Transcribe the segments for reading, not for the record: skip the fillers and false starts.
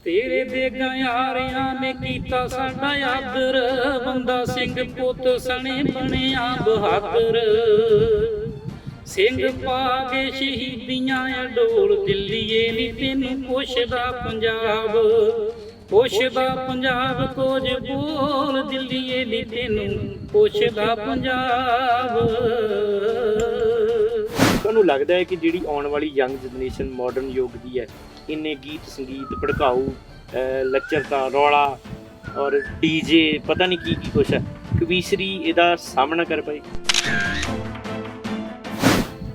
तेरे देगा यारियां ने कीता साडा आदर, बंदा सिंह पुत सने बनिया बहादुर। सिंह पा के शहीदियां अडोल, दिल्लीए नी तेनू पुछदा पंजाब, पुछदा पंजाब कुछ बोल, दिल्लीए नी तेनू पुछदा पंजाब। ਤੁਹਾਨੂੰ ਲੱਗਦਾ ਹੈ ਕਿ ਜਿਹੜੀ ਆਉਣ ਵਾਲੀ ਯੰਗ ਜਨਰੇਸ਼ਨ ਮਾਡਰਨ ਯੁੱਗ ਦੀ ਹੈ, ਇੰਨੇ ਗੀਤ ਸੰਗੀਤ ਭੜਕਾਊ ਲੱਚਰਤਾ ਰੌਲਾ ਔਰ ਡੀਜੇ ਪਤਾ ਨਹੀਂ ਕੀ ਕੀ ਕੁਛ ਹੈ, ਕਵੀਸ਼ਰੀ ਇਹਦਾ ਸਾਹਮਣਾ ਕਰ ਪਾਏ?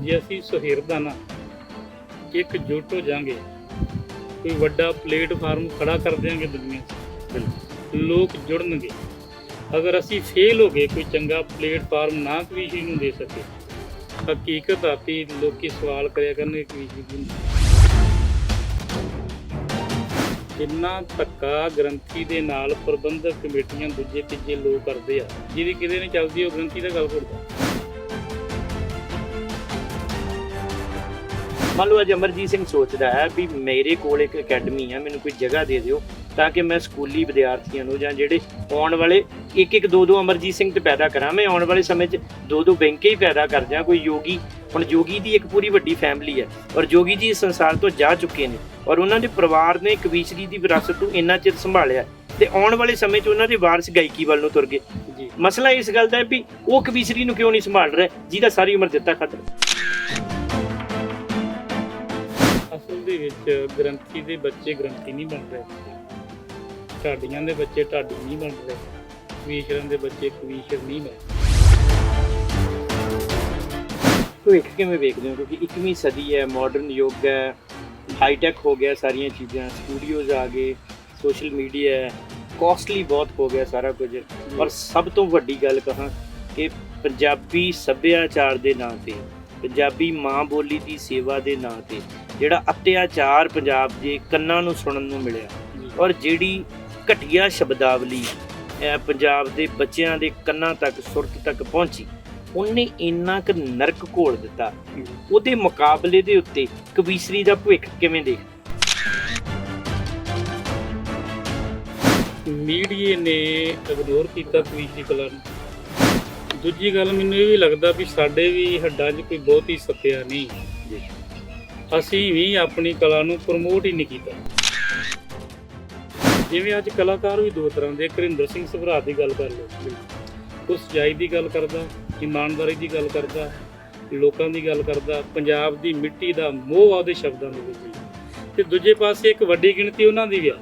ਜੇ ਅਸੀਂ ਸੁਹਿਰਦਾਂ ਨਾਲ ਇਕਜੁੱਟ ਹੋ ਜਾਵਾਂਗੇ, ਕੋਈ ਵੱਡਾ ਪਲੇਟਫਾਰਮ ਖੜਾ ਕਰ ਦਿਆਂਗੇ ਦੁਨੀਆ 'ਚ, ਲੋਕ ਜੁੜਨਗੇ। ਅਗਰ ਅਸੀਂ ਫੇਲ ਹੋ ਗਏ, ਕੋਈ ਚੰਗਾ ਪਲੇਟਫਾਰਮ ਨਾ ਕਵੀਸ਼ਰੀ ਨੂੰ ਦੇ ਸਕੇ, ਹਕੀਕਤ ਆਪੀ ਲੋਕੀ ਸਵਾਲ ਕਰਿਆ ਕਰਨਗੇ ਕਵੀਸ਼ਰੀ ਦੀ। ਇੰਨਾ ਧੱਕਾ ਗ੍ਰੰਥੀ ਦੇ ਨਾਲ ਪ੍ਰਬੰਧਕ ਕਮੇਟੀਆਂ ਦੂਜੇ ਤੀਜੇ ਲੋਕ ਕਰਦੇ ਆ, ਜਿਹਦੀ ਕਿਤੇ ਨਹੀਂ ਚੱਲਦੀ ਉਹ ਗ੍ਰੰਥੀ ਦਾ ਗੱਲ ਕਰਦਾ। ਮੰਨ ਲਓ ਅੱਜ ਅਮਰਜੀਤ ਸਿੰਘ ਸੋਚਦਾ ਹੈ ਵੀ ਮੇਰੇ ਕੋਲ ਇੱਕ ਅਕੈਡਮੀ ਆ, ਮੈਨੂੰ ਕੋਈ ਜਗ੍ਹਾ ਦੇ ਦਿਓ ਤਾਂ ਕਿ ਮੈਂ ਸਕੂਲੀ ਵਿਦਿਆਰਥੀਆਂ ਨੂੰ ਜਾਂ ਜਿਹੜੇ ਆਉਣ ਵਾਲੇ ਇੱਕ ਦੋ ਅਮਰਜੀਤ ਸਿੰਘ ਤੇ ਪੈਦਾ ਕਰਾਂ, ਮੈਂ ਆਉਣ ਵਾਲੇ ਸਮੇਂ 'ਚ ਦੋ ਬੈਂਕੇ ਹੀ ਪੈਦਾ ਕਰ ਜਾਂ। ਕੋਈ ਯੋਗੀ, ਹੁਣ ਯੋਗੀ ਦੀ ਇੱਕ ਪੂਰੀ ਵੱਡੀ ਫੈਮਿਲੀ ਹੈ ਔਰ ਯੋਗੀ ਜੀ ਇਸ ਸੰਸਾਰ ਤੋਂ ਜਾ ਚੁੱਕੇ ਨੇ ਔਰ ਉਹਨਾਂ ਦੇ ਪਰਿਵਾਰ ਨੇ ਕਵੀਸ਼ਰੀ ਦੀ ਵਿਰਾਸਤ ਨੂੰ ਇੰਨਾ ਚਿਰ ਸੰਭਾਲਿਆ ਤੇ ਆਉਣ ਵਾਲੇ ਸਮੇਂ 'ਚ ਉਹਨਾਂ ਦੇ ਵਾਰਸ ਗਾਇਕੀ ਵੱਲ ਨੂੰ ਤੁਰ ਗਏ ਜੀ। ਮਸਲਾ ਇਸ ਗੱਲ ਦਾ ਹੈ ਵੀ ਉਹ ਕਵੀਸ਼ਰੀ ਨੂੰ ਕਿਉਂ ਨਹੀਂ ਸੰਭਾਲ ਰਿਹਾ ਜਿਹਦਾ ਸਾਰੀ ਉਮਰ ਦਿੱਤਾ ਖਤਰਾ। ਅਸਲ ਦੇ ਵਿੱਚ ਗ੍ਰੰਥੀ ਦੇ ਬੱਚੇ ਗ੍ਰੰਥੀ ਨਹੀਂ ਬਣ ਰਹੇ, ਢਾਡੀਆਂ ਦੇ ਬੱਚੇ ਢਾਡੀ ਨਹੀਂ ਬਣ ਰਹੇ, ਕਵੀਸ਼ਰਾਂ ਦੇ ਬੱਚੇ ਕਵੀਸ਼ਰ ਨਹੀਂ ਬਣ ਰਹੇ। ਭਵਿੱਖ ਕਿਵੇਂ ਵੇਖਦੇ ਹੋ? ਕਿਉਂਕਿ 21ਵੀਂ ਸਦੀ ਹੈ, ਮਾਡਰਨ ਯੁੱਗ ਹੈ, ਹਾਈਟੈਕ ਹੋ ਗਿਆ ਸਾਰੀਆਂ ਚੀਜ਼ਾਂ, ਸਟੂਡੀਓਜ਼ ਆ ਗਏ, ਸੋਸ਼ਲ ਮੀਡੀਆ ਹੈ, ਕੋਸਟਲੀ ਬਹੁਤ ਹੋ ਗਿਆ ਸਾਰਾ ਕੁਝ। ਔਰ ਸਭ ਤੋਂ ਵੱਡੀ ਗੱਲ ਕਹਾਂ ਕਿ ਪੰਜਾਬੀ ਸੱਭਿਆਚਾਰ ਦੇ ਨਾਂ 'ਤੇ, ਪੰਜਾਬੀ ਮਾਂ ਬੋਲੀ ਦੀ ਸੇਵਾ ਦੇ ਨਾਂ 'ਤੇ ਜਿਹੜਾ ਅਤਿਆਚਾਰ ਪੰਜਾਬ ਦੇ ਕੰਨਾਂ ਨੂੰ ਸੁਣਨ ਨੂੰ ਮਿਲਿਆ ਔਰ ਜਿਹੜੀ ਘਟੀਆ ਸ਼ਬਦਾਵਲੀ ਪੰਜਾਬ ਦੇ ਬੱਚਿਆਂ ਦੇ ਕੰਨਾਂ ਤੱਕ, ਸੁਰਤ ਤੱਕ ਪਹੁੰਚੀ, ਉਹਨੇ ਇੰਨਾ ਕੁ ਨਰਕ ਘੋਲ ਦਿੱਤਾ। ਉਹਦੇ ਮੁਕਾਬਲੇ ਦੇ ਉੱਤੇ ਕਵੀਸ਼ਰੀ ਦਾ ਭਵਿੱਖ ਕਿਵੇਂ ਦੇਖ? ਮੀਡੀਏ ਨੇ ਇਗਨੋਰ ਕੀਤਾ ਕਵੀਸ਼ਰੀ ਕਲਾ ਨੂੰ। ਦੂਜੀ ਗੱਲ, ਮੈਨੂੰ ਇਹ ਵੀ ਲੱਗਦਾ ਵੀ ਸਾਡੇ ਵੀ ਹੱਡਾਂ 'ਚ ਕੋਈ ਬਹੁਤੀ ਸੱਤਿਆ ਨਹੀਂ, ਅਸੀਂ ਵੀ ਆਪਣੀ ਕਲਾ ਨੂੰ ਪ੍ਰਮੋਟ ਹੀ ਨਹੀਂ ਕੀਤਾ। ਜਿਵੇਂ ਅੱਜ ਕਲਾਕਾਰ ਵੀ ਦੋ ਤਰ੍ਹਾਂ ਦੇ, ਘਰਿੰਦਰ ਸਿੰਘ ਸਭਰਾ ਦੀ ਗੱਲ ਕਰ ਲਓ, ਉਹ ਸੱਚਾਈ ਦੀ ਗੱਲ ਕਰਦਾ, ਇਮਾਨਦਾਰੀ ਦੀ ਗੱਲ ਕਰਦਾ, ਲੋਕਾਂ ਦੀ ਗੱਲ ਕਰਦਾ, ਪੰਜਾਬ ਦੀ ਮਿੱਟੀ ਦਾ ਮੋਹ ਉਹਦੇ ਸ਼ਬਦਾਂ ਦੇ ਵਿੱਚ। ਤੇ ਦੂਜੇ ਪਾਸੇ ਇੱਕ ਵੱਡੀ ਗਿਣਤੀ ਉਹਨਾਂ ਦੀ ਵੀ ਆ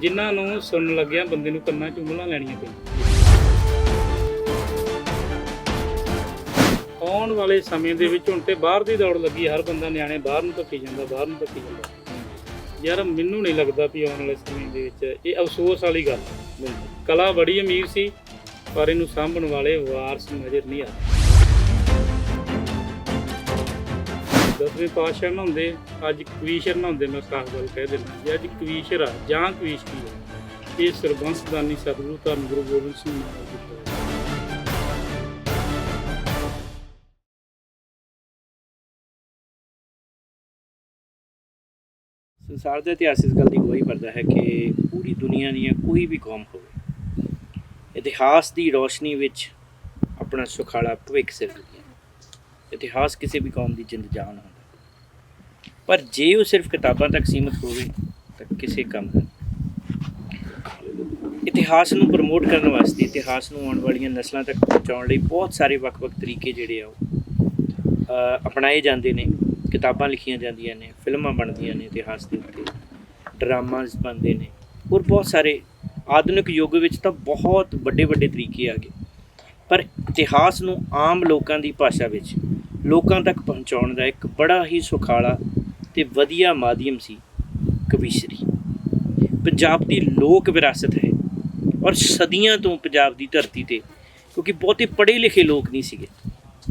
ਜਿਨ੍ਹਾਂ ਨੂੰ ਸੁਣਨ ਲੱਗਿਆ ਬੰਦੇ ਨੂੰ ਕੰਨਾਂ 'ਚ ਉਂਗਲਾਂ ਲੈਣੀਆਂ ਪਈਆਂ। ਆਉਣ ਵਾਲੇ ਸਮੇਂ ਦੇ ਵਿੱਚ ਹੁਣ ਤੇ ਬਾਹਰ ਦੀ ਦੌੜ ਲੱਗੀ, ਹਰ ਬੰਦਾ ਨਿਆਣੇ ਬਾਹਰ ਨੂੰ ਧੱਕੀ ਜਾਂਦਾ, ਬਾਹਰ ਨੂੰ ਧੱਕੀ ਜਾਂਦਾ। ਯਾਰ ਮੈਨੂੰ ਨਹੀਂ ਲੱਗਦਾ ਵੀ ਆਉਣ ਵਾਲੇ ਸਮੇਂ ਦੇ ਵਿੱਚ ਇਹ ਅਫਸੋਸ ਵਾਲੀ ਗੱਲ। ਕਲਾ ਬੜੀ ਅਮੀਰ ਸੀ ਪਰ ਇਹਨੂੰ ਸਾਂਭਣ ਵਾਲੇ ਵਾਰਸ ਨਜ਼ਰ ਨਹੀਂ ਆ। 10ਵੇਂ ਪਾਤਸ਼ਾਹ ਨਾ ਹੁੰਦੇ, ਅੱਜ ਕਵੀਸ਼ਰ ਨਾ ਹੁੰਦੇ, ਮੈਂ ਸਾਫ਼ ਗੱਲ ਕਹਿ ਦਿੰਦਾ ਜੇ ਅੱਜ ਕਵੀਸ਼ਰ ਆ ਜਾਂ ਕਵੀਸ਼ਰੀ ਆ, ਇਹ ਸਰਬੰਸਦਾਨੀ ਸਤਿਗੁਰੂ ਧੰਨ ਗੁਰੂ ਗੋਬਿੰਦ ਸਿੰਘ ਮਹਾਰਾਜ ਦੀ। ਸੰਸਾਰ ਦਾ ਇਤਿਹਾਸ ਇਸ ਗੱਲ ਦੀ ਗਵਾਹੀ ਭਰਦਾ ਹੈ ਕਿ ਪੂਰੀ ਦੁਨੀਆ ਦੀਆਂ ਕੋਈ ਵੀ ਕੌਮ ਹੋਵੇ, ਇਤਿਹਾਸ ਦੀ ਰੋਸ਼ਨੀ ਵਿੱਚ ਆਪਣਾ ਸੁਖਾਲਾ ਭਵਿੱਖ ਸਿਰਜਦੀ ਹੈ। ਇਤਿਹਾਸ ਕਿਸੇ ਵੀ ਕੌਮ ਦੀ ਜਿੰਦ ਜਾਨ ਹੁੰਦਾ, ਪਰ ਜੇ ਉਹ ਸਿਰਫ ਕਿਤਾਬਾਂ ਤੱਕ ਸੀਮਿਤ ਹੋਵੇ ਤਾਂ ਕਿਸੇ ਕੰਮ ਦਾ। ਇਤਿਹਾਸ ਨੂੰ ਪ੍ਰਮੋਟ ਕਰਨ ਵਾਸਤੇ, ਇਤਿਹਾਸ ਨੂੰ ਆਉਣ ਵਾਲੀਆਂ ਨਸਲਾਂ ਤੱਕ ਪਹੁੰਚਾਉਣ ਲਈ ਬਹੁਤ ਸਾਰੇ ਵੱਖ-ਵੱਖ ਤਰੀਕੇ ਜਿਹੜੇ ਆ ਉਹ ਅਪਣਾਏ ਜਾਂਦੇ ਨੇ। ਕਿਤਾਬਾਂ ਲਿਖੀਆਂ ਜਾਂਦੀਆਂ ਨੇ, ਫਿਲਮਾਂ ਬਣਦੀਆਂ ਨੇ ਇਤਿਹਾਸ ਦੇ ਉੱਤੇ, ਡਰਾਮਾਜ਼ ਬਣਦੇ ਨੇ, ਹੋਰ ਬਹੁਤ ਸਾਰੇ। ਆਧੁਨਿਕ ਯੁੱਗ ਵਿੱਚ ਤਾਂ ਬਹੁਤ ਵੱਡੇ ਤਰੀਕੇ ਆ ਗਏ, ਪਰ ਇਤਿਹਾਸ ਨੂੰ ਆਮ ਲੋਕਾਂ ਦੀ ਭਾਸ਼ਾ ਵਿੱਚ ਲੋਕਾਂ ਤੱਕ ਪਹੁੰਚਾਉਣ ਦਾ ਇੱਕ ਬੜਾ ਹੀ ਸੁਖਾਲਾ ਤੇ ਵਧੀਆ ਮਾਧਿਅਮ ਸੀ ਕਵੀਸ਼ਰੀ। ਪੰਜਾਬ ਦੀ ਲੋਕ ਵਿਰਾਸਤ ਹੈ ਔਰ ਸਦੀਆਂ ਤੋਂ ਪੰਜਾਬ ਦੀ ਧਰਤੀ 'ਤੇ, ਕਿਉਂਕਿ ਬਹੁਤੇ ਪੜ੍ਹੇ ਲਿਖੇ ਲੋਕ ਨਹੀਂ ਸੀਗੇ,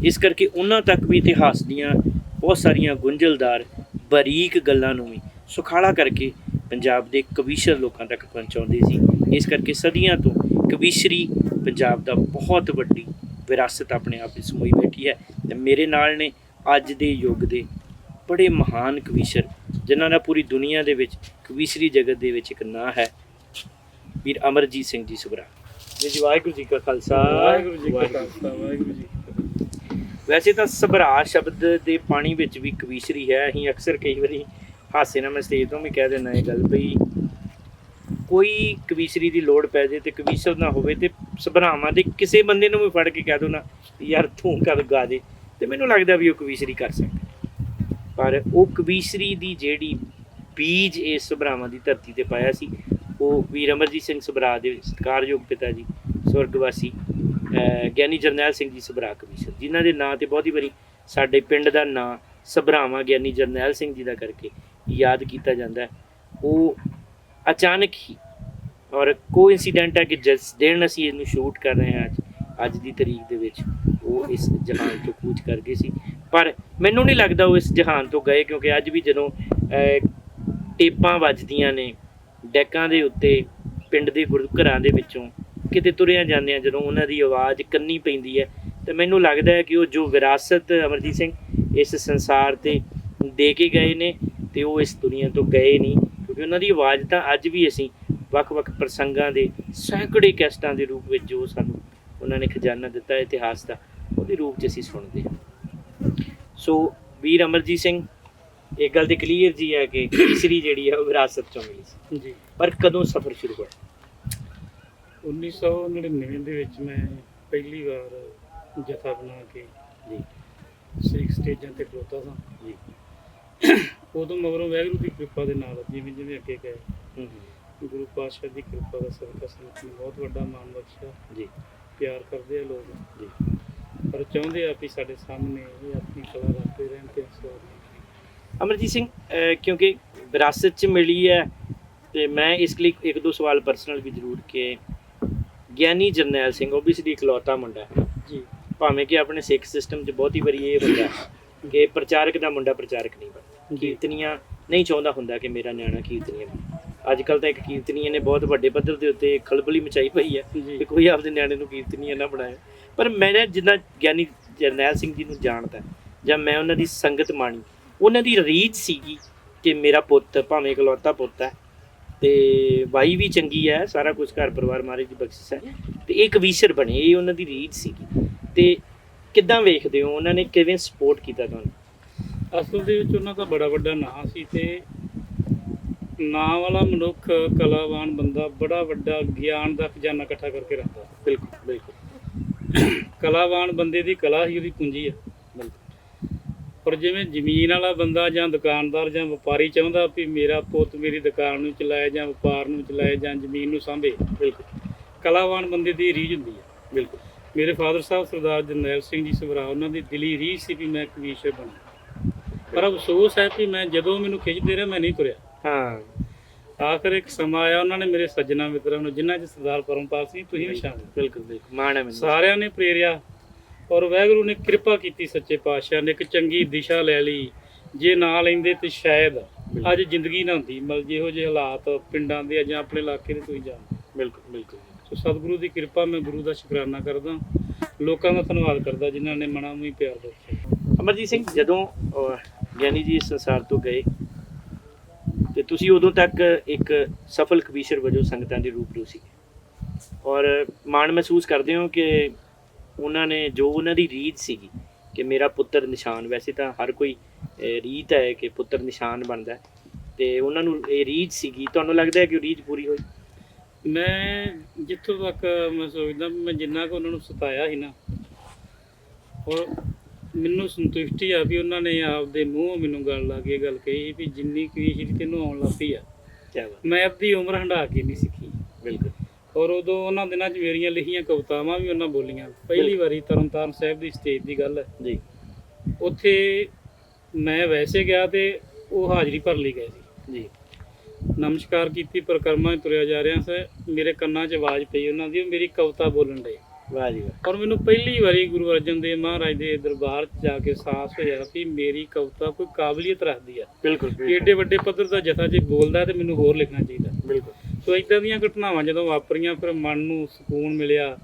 ਇਸ ਕਰਕੇ ਉਹਨਾਂ ਤੱਕ ਵੀ ਇਤਿਹਾਸ ਦੀਆਂ ਬਹੁਤ ਸਾਰੀਆਂ ਗੁੰਝਲਦਾਰ ਬਰੀਕ ਗੱਲਾਂ ਨੂੰ ਵੀ ਸੁਖਾਲਾ ਕਰਕੇ ਪੰਜਾਬ ਦੇ ਕਵੀਸ਼ਰ ਲੋਕਾਂ ਤੱਕ ਪਹੁੰਚਾਉਂਦੇ ਸੀ। ਇਸ ਕਰਕੇ ਸਦੀਆਂ ਤੋਂ ਕਵੀਸ਼ਰੀ ਪੰਜਾਬ ਦਾ ਬਹੁਤ ਵੱਡੀ ਵਿਰਾਸਤ ਆਪਣੇ ਆਪ ਵਿੱਚ ਸਮੋਈ ਬੈਠੀ ਹੈ। ਅਤੇ ਮੇਰੇ ਨਾਲ ਨੇ ਅੱਜ ਦੇ ਯੁੱਗ ਦੇ ਬੜੇ ਮਹਾਨ ਕਵੀਸ਼ਰ ਜਿਨ੍ਹਾਂ ਦਾ ਪੂਰੀ ਦੁਨੀਆ ਦੇ ਵਿੱਚ ਕਵੀਸ਼ਰੀ ਜਗਤ ਦੇ ਵਿੱਚ ਇੱਕ ਨਾਂ ਹੈ, ਵੀਰ ਅਮਰਜੀਤ ਸਿੰਘ ਜੀ ਸੁਭਰਾ। ਜੀ ਵਾਹਿਗੁਰੂ ਜੀ ਕਾ ਖਾਲਸਾ, ਵਾਹਿਗੁਰੂ ਜੀ ਕਾ ਖਾਲਸਾ, ਵਾਹਿਗੁਰੂ ਜੀ ਕੀ ਫਤਿਹ। ਵੈਸੇ ਤਾਂ ਸੁਭਰਾ ਸ਼ਬਦ ਦੇ ਪਾਣੀ ਵਿੱਚ ਵੀ ਕਵੀਸ਼ਰੀ ਹੈ। ਅਸੀਂ ਅਕਸਰ ਕਈ ਵਾਰੀ ਹਾਸੇ ਨਾਲ ਮੈਂ ਸਟੇਜ ਤੋਂ ਵੀ ਕਹਿ ਦਿੰਦਾ ਇਹ ਗੱਲ, ਬਈ ਕੋਈ ਕਵੀਸ਼ਰੀ ਦੀ ਲੋੜ ਪੈ ਜੇ ਤੇ ਕਵੀਸ਼ਰ ਨਾ ਹੋਵੇ ਤੇ ਸੁਭਰਾਵਾਂ ਦੇ ਕਿਸੇ ਬੰਦੇ ਨੂੰ ਵੀ ਫੜ ਕੇ ਕਹਿ ਦੋ ਨਾ ਯਾਰ ਤੂੰ ਕਰ ਗਾ ਦੇ, ਤੇ ਮੈਨੂੰ ਲੱਗਦਾ ਵੀ ਉਹ ਕਵੀਸ਼ਰੀ ਕਰ ਸਕਦਾ। ਪਰ ਉਹ ਕਵੀਸ਼ਰੀ ਦੀ ਜਿਹੜੀ ਬੀਜ ਇਸ ਸੁਭਰਾਵਾਂ ਦੀ ਧਰਤੀ ਤੇ ਪਾਇਆ ਸੀ, ਉਹ ਵੀਰ ਅਮਰਜੀਤ ਸਿੰਘ ਸੁਭਰਾ ਦੇ ਸਤਿਕਾਰਯੋਗ ਪਿਤਾ ਜੀ ਸਵਰਗਵਾਸੀ ਗਿਆਨੀ ਜਰਨੈਲ ਸਿੰਘ ਜੀ ਸੁਭਰਾ ਕਵੀਸ਼ਰ, ਜਿਨ੍ਹਾਂ ਦੇ ਨਾਂ ਤੇ ਬਹੁਤੀ ਵਾਰੀ ਸਾਡੇ ਪਿੰਡ ਦਾ ਨਾਂ ਸੁਭਰਾਵਾਂ ਗਿਆਨੀ ਜਰਨੈਲ ਸਿੰਘ ਜੀ ਦਾ ਕਰਕੇ ਯਾਦ ਕੀਤਾ ਜਾਂਦਾ ਹੈ। ਉਹ ਅਚਾਨਕ ਹੀ ਔਰ ਕੋਇਨਸੀਡੈਂਟ ਹੈ ਕਿ ਜਿਸ ਦਿਨ ਅਸੀਂ ਇਹਨੂੰ ਸ਼ੂਟ ਕਰ ਰਹੇ ਹਾਂ ਅੱਜ ਦੀ ਤਰੀਕ ਦੇ ਵਿੱਚ, ਉਹ ਇਸ ਜਹਾਨ ਤੋਂ ਕੂਚ ਕਰ ਗਏ ਸੀ। ਪਰ ਮੈਨੂੰ ਨਹੀਂ ਲੱਗਦਾ ਉਹ ਇਸ ਜਹਾਨ ਤੋਂ ਗਏ, ਕਿਉਂਕਿ ਅੱਜ ਵੀ ਜਦੋਂ ਟੇਪਾਂ ਵੱਜਦੀਆਂ ਨੇ ਡੈਕਾਂ ਦੇ ਉੱਤੇ ਪਿੰਡ ਦੇ ਗੁਰਦੁਆਰਾਂ ਦੇ ਵਿੱਚੋਂ ਕਿਤੇ ਤੁਰਿਆ ਜਾਂਦੇ ਆ, ਜਦੋਂ ਉਹਨਾਂ ਦੀ ਆਵਾਜ਼ ਕੰਨੀ ਪੈਂਦੀ ਹੈ, ਤੇ ਮੈਨੂੰ ਲੱਗਦਾ ਹੈ ਕਿ ਉਹ ਜੋ ਵਿਰਾਸਤ ਅਮਰਜੀਤ ਸਿੰਘ ਇਸ ਸੰਸਾਰ 'ਤੇ ਦੇ ਕੇ ਗਏ ਨੇ, ਤੇ ਉਹ ਇਸ ਦੁਨੀਆ ਤੋਂ ਗਏ ਨਹੀਂ, ਕਿਉਂਕਿ ਉਹਨਾਂ ਦੀ ਆਵਾਜ਼ ਤਾਂ ਅੱਜ ਵੀ ਅਸੀਂ ਵੱਖ-ਵੱਖ ਪ੍ਰਸੰਗਾਂ ਦੇ ਸੈਂਕੜੇ ਕੈਸਟਾਂ ਦੇ ਰੂਪ ਵਿੱਚ ਜੋ ਸਾਨੂੰ ਉਹਨਾਂ ਨੇ ਖਜ਼ਾਨਾ ਦਿੱਤਾ ਇਤਿਹਾਸ ਦਾ, ਉਹਦੇ ਰੂਪ 'ਚ ਅਸੀਂ ਸੁਣਦੇ ਹਾਂ। ਸੋ ਵੀਰ ਅਮਰਜੀਤ ਸਿੰਘ, ਇਹ ਗੱਲ ਤੇ ਕਲੀਅਰ ਜੀ ਹੈ ਕਿ ਕਵੀਸ਼ਰੀ ਜਿਹੜੀ ਹੈ ਉਹ ਵਿਰਾਸਤ 'ਚੋਂ ਮਿਲੀ ਸੀ ਜੀ। ਪਰ ਕਦੋਂ ਸਫ਼ਰ ਸ਼ੁਰੂ ਹੋਇਆ? 1999 ਦੇ ਵਿੱਚ ਮੈਂ ਪਹਿਲੀ ਵਾਰ ਜਥਾ ਬਣਾ ਕੇ ਜੀ ਸਿੱਖ ਸਟੇਜਾਂ ਤੇ ਖਲੋਤਾ ਸਾਂ ਜੀ। ਉਦੋਂ ਮਗਰੋਂ ਵਾਹਿਗੁਰੂ ਦੀ ਕਿਰਪਾ ਦੇ ਨਾਲ ਜਿਵੇਂ ਜਿਵੇਂ ਅੱਗੇ ਗਏ, ਹੂੰ ਗੁਰੂ ਪਾਤਸ਼ਾਹ ਦੀ ਕਿਰਪਾ ਦਾ ਸਦਕਾ ਸੰਗਤ ਨੂੰ ਬਹੁਤ ਵੱਡਾ ਮਾਣ ਬਖਸ਼ਿਆ। ਜੀ ਪਿਆਰ ਕਰਦੇ ਆ ਲੋਕ, ਜੀ। ਪਰ ਚਾਹੁੰਦੇ ਆ ਵੀ ਸਾਡੇ ਸਾਹਮਣੇ ਇਹ ਆਪਣੀ ਕਲਾ ਰੱਖਦੇ ਰਹਿਣ ਤੇ ਅਮਰਜੀਤ ਸਿੰਘ, ਕਿਉਂਕਿ ਵਿਰਾਸਤ 'ਚ ਮਿਲੀ ਹੈ, ਤੇ ਮੈਂ ਇਸ ਲਈ ਇੱਕ ਦੋ ਸਵਾਲ ਪਰਸਨਲ ਵੀ ਜ਼ਰੂਰ ਕਿ ਗਿਆਨੀ ਜਰਨੈਲ ਸਿੰਘ ਓਬੀਅਸਲੀ ਇਕਲੌਤਾ ਮੁੰਡਾ ਹੈ ਜੀ। ਭਾਵੇਂ ਕਿ ਆਪਣੇ ਸਿੱਖ ਸਿਸਟਮ 'ਚ ਬਹੁਤੀ ਵਾਰੀ ਇਹ ਹੁੰਦਾ ਕਿ ਪ੍ਰਚਾਰਕ ਦਾ ਮੁੰਡਾ ਪ੍ਰਚਾਰਕ ਨਹੀਂ ਬਣਦਾ, ਕੀਰਤਨੀਆਂ ਨਹੀਂ ਚਾਹੁੰਦਾ ਹੁੰਦਾ ਕਿ ਮੇਰਾ ਨਿਆਣਾ ਕੀਰਤਨੀਆ ਬਣੇ। ਅੱਜ ਕੱਲ੍ਹ ਤਾਂ ਇੱਕ ਕੀਰਤਨੀਏ ਨੇ ਬਹੁਤ ਵੱਡੇ ਪੱਧਰ ਦੇ ਉੱਤੇ ਖਲਬਲੀ ਮਚਾਈ ਪਈ ਹੈ ਕਿ ਕੋਈ ਆਪਦੇ ਨਿਆਣੇ ਨੂੰ ਕੀਰਤਨੀਆ ਨਾ ਬਣਾਏ। ਪਰ ਮੈਂ ਜਿੱਦਾਂ ਗਿਆਨੀ ਜਰਨੈਲ ਸਿੰਘ ਜੀ ਨੂੰ ਜਾਣਦਾ ਜਾਂ ਮੈਂ ਉਹਨਾਂ ਦੀ ਸੰਗਤ ਮਾਣੀ, ਉਹਨਾਂ ਦੀ ਰੀਝ ਸੀਗੀ ਕਿ ਮੇਰਾ ਪੁੱਤ ਭਾਵੇਂ ਇਕਲੌਤਾ ਪੁੱਤ ਹੈ ਤੇ ਵਾਈ ਵੀ ਚੰਗੀ ਹੈ, ਸਾਰਾ ਕੁਝ ਘਰ ਪਰਿਵਾਰ ਮਹਾਰਾਜ ਦੀ ਬਖਸ਼ਿਸ਼ ਹੈ, ਤੇ ਇਹ ਕਵੀਸ਼ਰ ਬਣੇ, ਇਹ ਉਹਨਾਂ ਦੀ ਰੀਝ ਸੀਗੀ। ਤੇ ਕਿੱਦਾਂ ਵੇਖਦੇ ਹੋ ਉਹਨਾਂ ਨੇ ਕਿਵੇਂ ਸਪੋਰਟ ਕੀਤਾ ਤੁਹਾਨੂੰ? ਅਸਲ ਦੇ ਵਿੱਚ ਉਹਨਾਂ ਦਾ ਬੜਾ ਵੱਡਾ ਨਾਂ ਸੀ, ਤੇ ਨਾਂ ਵਾਲਾ ਮਨੁੱਖ, ਕਲਾਵਾਨ ਬੰਦਾ, ਬੜਾ ਵੱਡਾ ਗਿਆਨ ਦਾ ਖਜ਼ਾਨਾ ਇਕੱਠਾ ਕਰਕੇ ਰੱਖਦਾ। ਬਿਲਕੁਲ ਬਿਲਕੁਲ। ਕਲਾਵਾਨ ਬੰਦੇ ਦੀ ਕਲਾ ਹੀ ਉਹਦੀ ਪੂੰਜੀ ਆ। ਪਰ ਜਿਵੇਂ ਜ਼ਮੀਨ ਵਾਲਾ ਬੰਦਾ ਜਾਂ ਦੁਕਾਨਦਾਰ ਜਾਂ ਵਪਾਰੀ ਚਾਹੁੰਦਾ ਵੀ ਮੇਰਾ ਪੁੱਤ ਮੇਰੀ ਦੁਕਾਨ ਨੂੰ ਚਲਾਏ ਜਾਂ ਵਪਾਰ ਨੂੰ ਚਲਾਏ ਜਾਂ ਜ਼ਮੀਨ ਨੂੰ ਸਾਂਭੇ, ਬਿਲਕੁਲ ਕਲਾਵਾਨ ਬੰਦੇ ਦੀ ਰੀਝ ਹੁੰਦੀ ਹੈ। ਬਿਲਕੁਲ। ਮੇਰੇ ਫਾਦਰ ਸਾਹਿਬ ਸਰਦਾਰ ਜਰਨੈਲ ਸਿੰਘ ਜੀ ਸੁਭਰਾ, ਉਹਨਾਂ ਦੀ ਦਿਲੀ ਰੀਝ ਸੀ ਵੀ ਮੈਂ ਕਵੀਸ਼ਰ ਬਣਾ। ਪਰ ਅਫਸੋਸ ਹੈ ਕਿ ਮੈਂ ਜਦੋਂ ਮੈਨੂੰ ਖਿੱਚਦੇ ਰਿਹਾ ਮੈਂ ਨਹੀਂ ਤੁਰਿਆ। ਹਾਂ। ਆਖਰ ਇੱਕ ਸਮਾਂ ਆਇਆ, ਉਹਨਾਂ ਨੇ ਮੇਰੇ ਸੱਜਣਾ ਮਿੱਤਰਾਂ ਨੂੰ, ਜਿਨ੍ਹਾਂ 'ਚ ਸਰਦਾਰ ਪਰਮਪਾਲ ਸਿੰਘ ਤੁਸੀਂ ਵੀ ਸ਼ਾਮਿਲ, ਬਿਲਕੁਲ ਬਿਲਕੁਲ, ਮਾਣ ਹੈ ਮੈਨੂੰ, ਸਾਰਿਆਂ ਨੇ ਪ੍ਰੇਰਿਆ ਔਰ ਵਾਹਿਗੁਰੂ ਨੇ ਕਿਰਪਾ ਕੀਤੀ, ਸੱਚੇ ਪਾਤਸ਼ਾਹ ਨੇ ਇੱਕ ਚੰਗੀ ਦਿਸ਼ਾ ਲੈ ਲਈ। ਜੇ ਨਾ ਲੈਂਦੇ ਤੇ ਸ਼ਾਇਦ ਅੱਜ ਜ਼ਿੰਦਗੀ ਨਾ ਹੁੰਦੀ, ਮਤਲਬ ਜਿਹੋ ਜਿਹੇ ਹਾਲਾਤ ਪਿੰਡਾਂ ਦੇ ਜਾਂ ਆਪਣੇ ਇਲਾਕੇ ਦੇ ਤੁਸੀਂ ਜਾਣਦੇ। ਬਿਲਕੁਲ ਬਿਲਕੁਲ। ਸੋ ਸਤਿਗੁਰੂ ਦੀ ਕਿਰਪਾ, ਮੈਂ ਗੁਰੂ ਦਾ ਸ਼ੁਕਰਾਨਾ ਕਰਦਾ, ਲੋਕਾਂ ਦਾ ਧੰਨਵਾਦ ਕਰਦਾ ਜਿਨ੍ਹਾਂ ਨੇ ਮਨਾਂ ਨੂੰ ਹੀ ਪਿਆਰ ਦਿੱਤਾ। ਅਮਰਜੀਤ ਸਿੰਘ, ਜਦੋਂ ਗਿਆਨੀ ਜੀ ਇਸ ਸੰਸਾਰ ਤੋਂ ਗਏ ਤੇ ਤੁਸੀਂ ਉਦੋਂ ਤੱਕ ਇੱਕ ਸਫਲ ਕਵੀਸ਼ਰ ਵਜੋਂ ਸੰਗਤਾਂ ਦੇ ਰੂਬਰੂ ਸੀ, ਔਰ ਮਾਣ ਮਹਿਸੂਸ ਕਰਦੇ ਹੋ ਕਿ ਉਹਨਾਂ ਨੇ ਜੋ ਉਹਨਾਂ ਦੀ ਰੀਝ ਸੀਗੀ ਕਿ ਮੇਰਾ ਪੁੱਤਰ ਨਿਸ਼ਾਨ, ਵੈਸੇ ਤਾਂ ਹਰ ਕੋਈ ਰੀਤ ਹੈ ਕਿ ਪੁੱਤਰ ਨਿਸ਼ਾਨ ਬਣਦਾ, ਤੇ ਉਹਨਾਂ ਨੂੰ ਇਹ ਰੀਝ ਸੀਗੀ, ਤੁਹਾਨੂੰ ਲੱਗਦਾ ਹੈ ਕਿ ਉਹ ਰੀਝ ਪੂਰੀ ਹੋਈ? ਮੈਂ ਜਿੱਥੋਂ ਤੱਕ ਮੈਂ ਸੋਚਦਾ ਮੈਂ ਜਿੰਨਾ ਕੁ ਉਹਨਾਂ ਨੂੰ ਸਤਾਇਆ ਸੀ ਨਾ, ਔਰ ਮੈਨੂੰ ਸੰਤੁਸ਼ਟੀ ਆ ਵੀ ਉਹਨਾਂ ਨੇ ਆਪਦੇ ਮੂੰਹੋਂ ਮੈਨੂੰ ਗੱਲ ਲਾ ਕੇ ਇਹ ਗੱਲ ਕਹੀ ਵੀ ਜਿੰਨੀ ਕਵੀਸ਼ਰੀ ਤੈਨੂੰ ਆਉਣ ਲੱਗ ਪਈ ਆ, ਮੈਂ ਆਪਦੀ ਉਮਰ ਹੰਢਾ ਕੇ ਨਹੀਂ ਸਿੱਖੀ। ਬਿਲਕੁਲ। ਔਰ ਉਦੋਂ ਉਹਨਾਂ ਦਿਨਾਂ 'ਚ ਮੇਰੀਆਂ ਲਿਖੀਆਂ ਕਵਿਤਾਵਾਂ ਵੀ ਉਹਨਾਂ ਬੋਲੀਆਂ। ਪਹਿਲੀ ਵਾਰੀ ਤਰਨਤਾਰਨ ਸਾਹਿਬ ਦੀ ਸਟੇਜ ਦੀ ਗੱਲ ਹੈ ਜੀ, ਉੱਥੇ ਮੈਂ ਵੈਸੇ ਗਿਆ ਤੇ ਉਹ ਹਾਜ਼ਰੀ ਭਰ ਲਈ ਗਏ ਸੀ ਜੀ। ਨਮਸਕਾਰ ਕੀਤੀ, ਪਰਿਕਰਮਾ 'ਚ ਤੁਰਿਆ ਜਾ ਰਿਹਾ ਸੀ, ਮੇਰੇ ਕੰਨਾਂ 'ਚ ਆਵਾਜ਼ ਪਈ ਉਹਨਾਂ ਦੀ, ਉਹ ਮੇਰੀ ਕਵਿਤਾ ਬੋਲਣ ਡੇ। ਵਾਹ ਜੀ ਵਾਹ। ਔਰ ਮੈਨੂੰ ਪਹਿਲੀ ਵਾਰੀ ਗੁਰੂ ਅਰਜਨ ਦੇਵ ਮਹਾਰਾਜ ਦੇ ਦਰਬਾਰ 'ਚ ਜਾ ਕੇ ਅਹਿਸਾਸ ਹੋਇਆ ਵੀ ਮੇਰੀ ਕਵਿਤਾ ਕੋਈ ਕਾਬਲੀਅਤ ਰੱਖਦੀ ਆ। ਬਿਲਕੁਲ। ਏਡੇ ਵੱਡੇ ਪੱਧਰ ਦਾ ਜਥਾ ਜੇ ਬੋਲਦਾ ਤੇ ਮੈਨੂੰ ਹੋਰ ਲਿਖਣਾ ਚਾਹੀਦਾ। ਬਿਲਕੁਲ। ਸੋ ਇੱਦਾਂ ਦੀਆਂ ਘਟਨਾਵਾਂ ਜਦੋਂ ਵਾਪਰੀਆਂ, ਫਿਰ ਮਨ ਨੂੰ ਸਕੂਨ ਮਿਲਿਆ,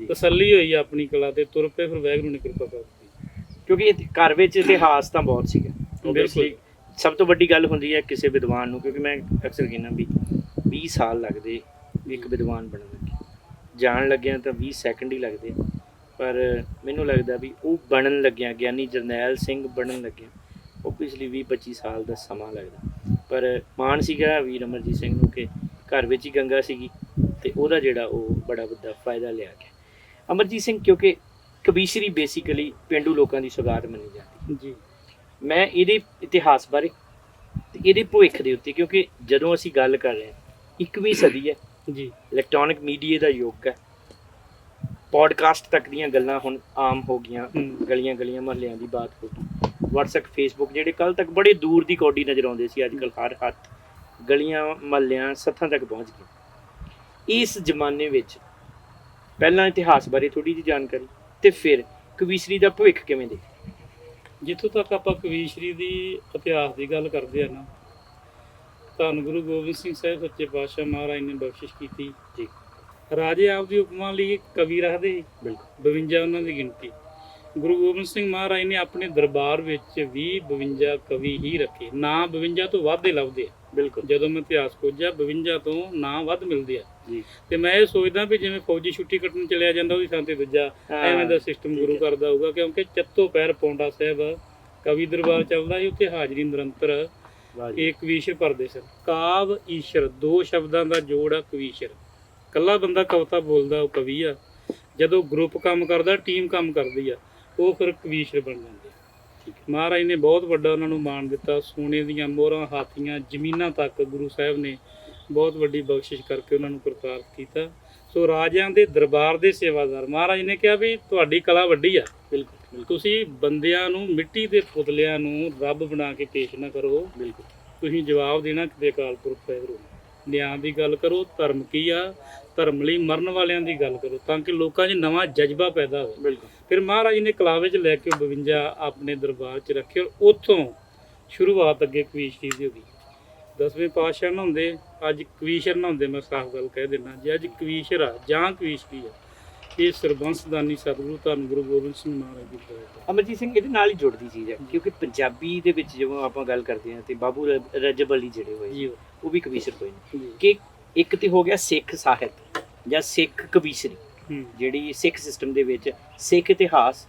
ਤਸੱਲੀ ਹੋਈ ਆਪਣੀ ਕਲਾ ਤੇ ਤੁਰ ਪਏ, ਫਿਰ ਵਾਹਿਗੁਰੂ ਨੇ ਕਿਰਪਾ ਕਰ ਦਿੱਤੀ। ਕਿਉਂਕਿ ਘਰ ਵਿੱਚ ਇਤਿਹਾਸ ਤਾਂ ਬਹੁਤ ਸੀਗਾ, ਬਿਲਕੁਲ ਸਭ ਤੋਂ ਵੱਡੀ ਗੱਲ ਹੁੰਦੀ ਹੈ ਕਿਸੇ ਵਿਦਵਾਨ ਨੂੰ, ਕਿਉਂਕਿ ਮੈਂ ਅਕਸਰ ਕਹਿੰਦਾ ਵੀ 20 ਸਾਲ ਲੱਗਦੇ ਇੱਕ ਵਿਦਵਾਨ ਬਣਨ ਲੱਗੇ, ਜਾਣ ਲੱਗਿਆ ਤਾਂ 20 ਸੈਕਿੰਡ ਹੀ ਲੱਗਦੇ, ਪਰ ਮੈਨੂੰ ਲੱਗਦਾ ਵੀ ਉਹ ਬਣਨ ਲੱਗਿਆ ਗਿਆਨੀ ਜਰਨੈਲ ਸਿੰਘ ਬਣਨ ਲੱਗਿਆ ਉਹ ਪਿਛਲੀ 20-25 ਸਾਲ ਦਾ ਸਮਾਂ ਲੱਗਦਾ। ਪਰ ਮਾਣ ਸੀਗਾ ਵੀਰ ਅਮਰਜੀਤ ਸਿੰਘ ਨੂੰ ਕਿ ਘਰ ਵਿੱਚ ਹੀ ਗੰਗਾ ਸੀਗੀ ਅਤੇ ਉਹਦਾ ਜਿਹੜਾ ਉਹ ਬੜਾ ਵੱਡਾ ਫਾਇਦਾ ਲਿਆ ਗਿਆ। ਅਮਰਜੀਤ ਸਿੰਘ ਕਿਉਂਕਿ ਕਵੀਸ਼ਰੀ ਬੇਸਿਕਲੀ ਪੇਂਡੂ ਲੋਕਾਂ ਦੀ ਸੁਗਾਤ ਮੰਨੀ ਜਾਂਦੀ ਜੀ। ਮੈਂ ਇਹਦੇ ਇਤਿਹਾਸ ਬਾਰੇ ਅਤੇ ਇਹਦੇ ਭਵਿੱਖ ਦੇ ਉੱਤੇ, ਕਿਉਂਕਿ ਜਦੋਂ ਅਸੀਂ ਗੱਲ ਕਰ ਰਹੇ ਹਾਂ 21ਵੀਂ ਸਦੀ ਹੈ ਜੀ, ਇਲੈਕਟ੍ਰੋਨਿਕ ਮੀਡੀਆ ਦਾ ਯੁੱਗ ਹੈ, ਪੋਡਕਾਸਟ ਤੱਕ ਦੀਆਂ ਗੱਲਾਂ ਹੁਣ ਆਮ ਹੋ ਗਈਆਂ, ਗਲੀਆਂ ਗਲੀਆਂ ਮੁਹੱਲਿਆਂ ਦੀ ਬਾਤ ਹੋ ਗਈ, ਵਟਸਐਪ ਫੇਸਬੁੱਕ ਜਿਹੜੇ ਕੱਲ੍ਹ ਤੱਕ ਬੜੇ ਦੂਰ ਦੀ ਕੌਡੀ ਨਜ਼ਰ ਆਉਂਦੇ ਸੀ ਅੱਜ ਕੱਲ੍ਹ ਹਰ ਹੱਥ ਗਲੀਆਂ ਮੁਹੱਲਿਆਂ ਸੱਥਾਂ ਤੱਕ ਪਹੁੰਚ ਗਏ। ਇਸ ਜ਼ਮਾਨੇ ਵਿੱਚ ਪਹਿਲਾਂ ਇਤਿਹਾਸ ਬਾਰੇ ਥੋੜ੍ਹੀ ਜਿਹੀ ਜਾਣਕਾਰੀ ਅਤੇ ਫਿਰ ਕਵੀਸ਼ਰੀ ਦਾ ਭਵਿੱਖ ਕਿਵੇਂ ਦੇ। ਜਿੱਥੋਂ ਤੱਕ ਆਪਾਂ ਕਵੀਸ਼ਰੀ ਦੀ ਇਤਿਹਾਸ ਦੀ ਗੱਲ ਕਰਦੇ ਆ ਨਾ, ਧੰਨ ਗੁਰੂ ਗੋਬਿੰਦ ਸਿੰਘ ਸਾਹਿਬ ਸੱਚੇ ਪਾਤਸ਼ਾਹ ਮਹਾਰਾਜ ਨੇ ਬਖਸ਼ਿਸ਼ ਕੀਤੀ ਜੀ। ਰਾਜੇ ਆਪਦੀ ਉਪਮਾ ਲਈ ਕਵੀ ਰੱਖਦੇ ਸੀ, ਬਿਲਕੁਲ 52 ਉਹਨਾਂ ਦੀ ਗਿਣਤੀ। ਗੁਰੂ ਗੋਬਿੰਦ ਸਿੰਘ ਮਹਾਰਾਜ ਨੇ ਆਪਣੇ ਦਰਬਾਰ ਵਿੱਚ 52 ਕਵੀ ਹੀ ਰੱਖੇ, ਨਾ 52 ਤੋਂ ਵੱਧ ਲੱਭਦੇ ਆ। ਬਿਲਕੁਲ ਜਦੋਂ ਮੈਂ ਇਤਿਹਾਸ ਖੋਜਿਆ 52 ਤੋਂ ਨਾ ਵੱਧ ਮਿਲਦੇ ਆ ਜੀ। ਤੇ ਮੈਂ ਇਹ ਸੋਚਦਾ ਵੀ ਜਿਵੇਂ ਫੌਜੀ ਛੁੱਟੀ ਕੱਟਣ ਚਲਿਆ ਜਾਂਦਾ ਉਹਦੀ ਥਾਂ ਤੇ ਦੂਜਾ ਐਵੇਂ ਦਾ ਸਿਸਟਮ ਗੁਰੂ ਕਰਦਾ ਹੋਊਗਾ, ਕਿਉਂਕਿ ਚੱਤੋ ਪੈਰ ਪੌਂਡਾ ਸਾਹਿਬ ਕਵੀ ਦਰਬਾਰ ਚੱਲਦਾ ਸੀ, ਉੱਥੇ ਹਾਜ਼ਰੀ ਨਿਰੰਤਰ ਇਹ ਕਵੀਸ਼ਰ ਭਰਦੇ ਸਨ। ਕਾਵ ਈਸ਼ਰ 2 ਸ਼ਬਦਾਂ ਦਾ ਜੋੜ ਆ ਕਵੀਸ਼ਰ। ਇਕੱਲਾ ਬੰਦਾ ਕਵਿਤਾ ਬੋਲਦਾ ਉਹ ਕਵੀ ਆ, ਜਦੋਂ ਗਰੁੱਪ ਕੰਮ ਕਰਦਾ ਟੀਮ ਕੰਮ ਕਰਦੀ ਆ ਉਹ ਫਿਰ ਕਵੀਸ਼ਰ ਬਣ ਜਾਂਦੇ। ਮਹਾਰਾਜ ਨੇ ਬਹੁਤ ਵੱਡਾ ਉਹਨਾਂ ਨੂੰ ਮਾਣ ਦਿੱਤਾ, ਸੋਨੇ ਦੀਆਂ ਮੋਹਰਾਂ, ਹਾਥੀਆਂ, ਜ਼ਮੀਨਾਂ ਤੱਕ ਗੁਰੂ ਸਾਹਿਬ ਨੇ ਬਹੁਤ ਵੱਡੀ ਬਖਸ਼ਿਸ਼ ਕਰਕੇ ਉਹਨਾਂ ਨੂੰ ਕਰਤਾਰ ਕੀਤਾ। ਸੋ ਰਾਜਿਆਂ ਦੇ ਦਰਬਾਰ ਦੇ ਸੇਵਾਦਾਰ, ਮਹਾਰਾਜ ਨੇ ਕਿਹਾ ਵੀ ਤੁਹਾਡੀ ਕਲਾ ਵੱਡੀ ਆ, ਬਿਲਕੁਲ ਤੁਸੀਂ ਬੰਦਿਆਂ ਨੂੰ ਮਿੱਟੀ ਦੇ ਪੁਤਲਿਆਂ ਨੂੰ ਰੱਬ ਬਣਾ ਕੇ ਪੇਸ਼ ਨਾ ਕਰੋ, ਬਿਲਕੁਲ ਤੁਸੀਂ ਜਵਾਬ ਦੇਣਾ ਕਿਤੇ ਅਕਾਲ ਪੁਰਖ ਵਾਹਿਗੁਰੂ। ਨਿਆਂ ਦੀ ਗੱਲ ਕਰੋ, ਧਰਮ ਕੀ ਆ, ਧਰਮ ਲਈ ਮਰਨ ਵਾਲਿਆਂ ਦੀ ਗੱਲ ਕਰੋ, ਤਾਂ ਕਿ ਲੋਕਾਂ 'ਚ ਨਵਾਂ ਜਜ਼ਬਾ ਪੈਦਾ ਹੋਵੇ। ਬਿਲਕੁਲ ਫਿਰ ਮਹਾਰਾਜ ਨੇ ਕਲਾਵੇ 'ਚ ਲੈ ਕੇ 52 ਆਪਣੇ ਦਰਬਾਰ 'ਚ ਰੱਖੇ, ਔਰ ਉੱਥੋਂ ਸ਼ੁਰੂਆਤ ਅੱਗੇ ਕਵੀਸ਼ਰੀ ਦੀ ਹੋ ਗਈ। 10ਵੇਂ ਪਾਤਸ਼ਾਹ ਨਹਾਉਂਦੇ, ਅੱਜ ਕਵੀਸ਼ਰ ਨਹਾਉਂਦੇ। ਮੈਂ ਸਾਫ਼ ਗੱਲ ਕਹਿ ਦਿੰਦਾ, ਜੇ ਅੱਜ ਕਵੀਸ਼ਰ ਆ ਜਾਂ ਕਵੀਸ਼ਰੀ ਆ, ਇਹ ਸਰਬੰਸਦਾਨੀ ਸਤਿਗੁਰੂ ਧੰਨ ਗੁਰੂ ਗੋਬਿੰਦ ਸਿੰਘ ਮਹਾਰਾਜ ਦੀ ਬਖਸ਼ਿਸ਼। ਅਮਰਜੀਤ ਸਿੰਘ ਇਹਦੇ ਨਾਲ ਹੀ ਜੁੜਦੀ ਚੀਜ਼ ਹੈ, ਕਿਉਂਕਿ ਪੰਜਾਬੀ ਦੇ ਵਿੱਚ ਜਦੋਂ ਆਪਾਂ ਗੱਲ ਕਰਦੇ ਹਾਂ ਤੇ ਬਾਬੂ ਰਜਬ ਅਲੀ ਜਿਹੜੇ ਹੋਏ ਜੀ ਉਹ ਵੀ ਕਵੀਸ਼ਰ ਹੋਏ ਨੇ। ਕਿ ਇੱਕ ਤੇ ਹੋ ਗਿਆ ਸਿੱਖ ਸਾਹਿਤ ਜਾਂ ਸਿੱਖ ਕਵੀਸ਼ਰੀ, ਜਿਹੜੀ ਸਿੱਖ ਸਿਸਟਮ ਦੇ ਵਿੱਚ ਸਿੱਖ ਇਤਿਹਾਸ,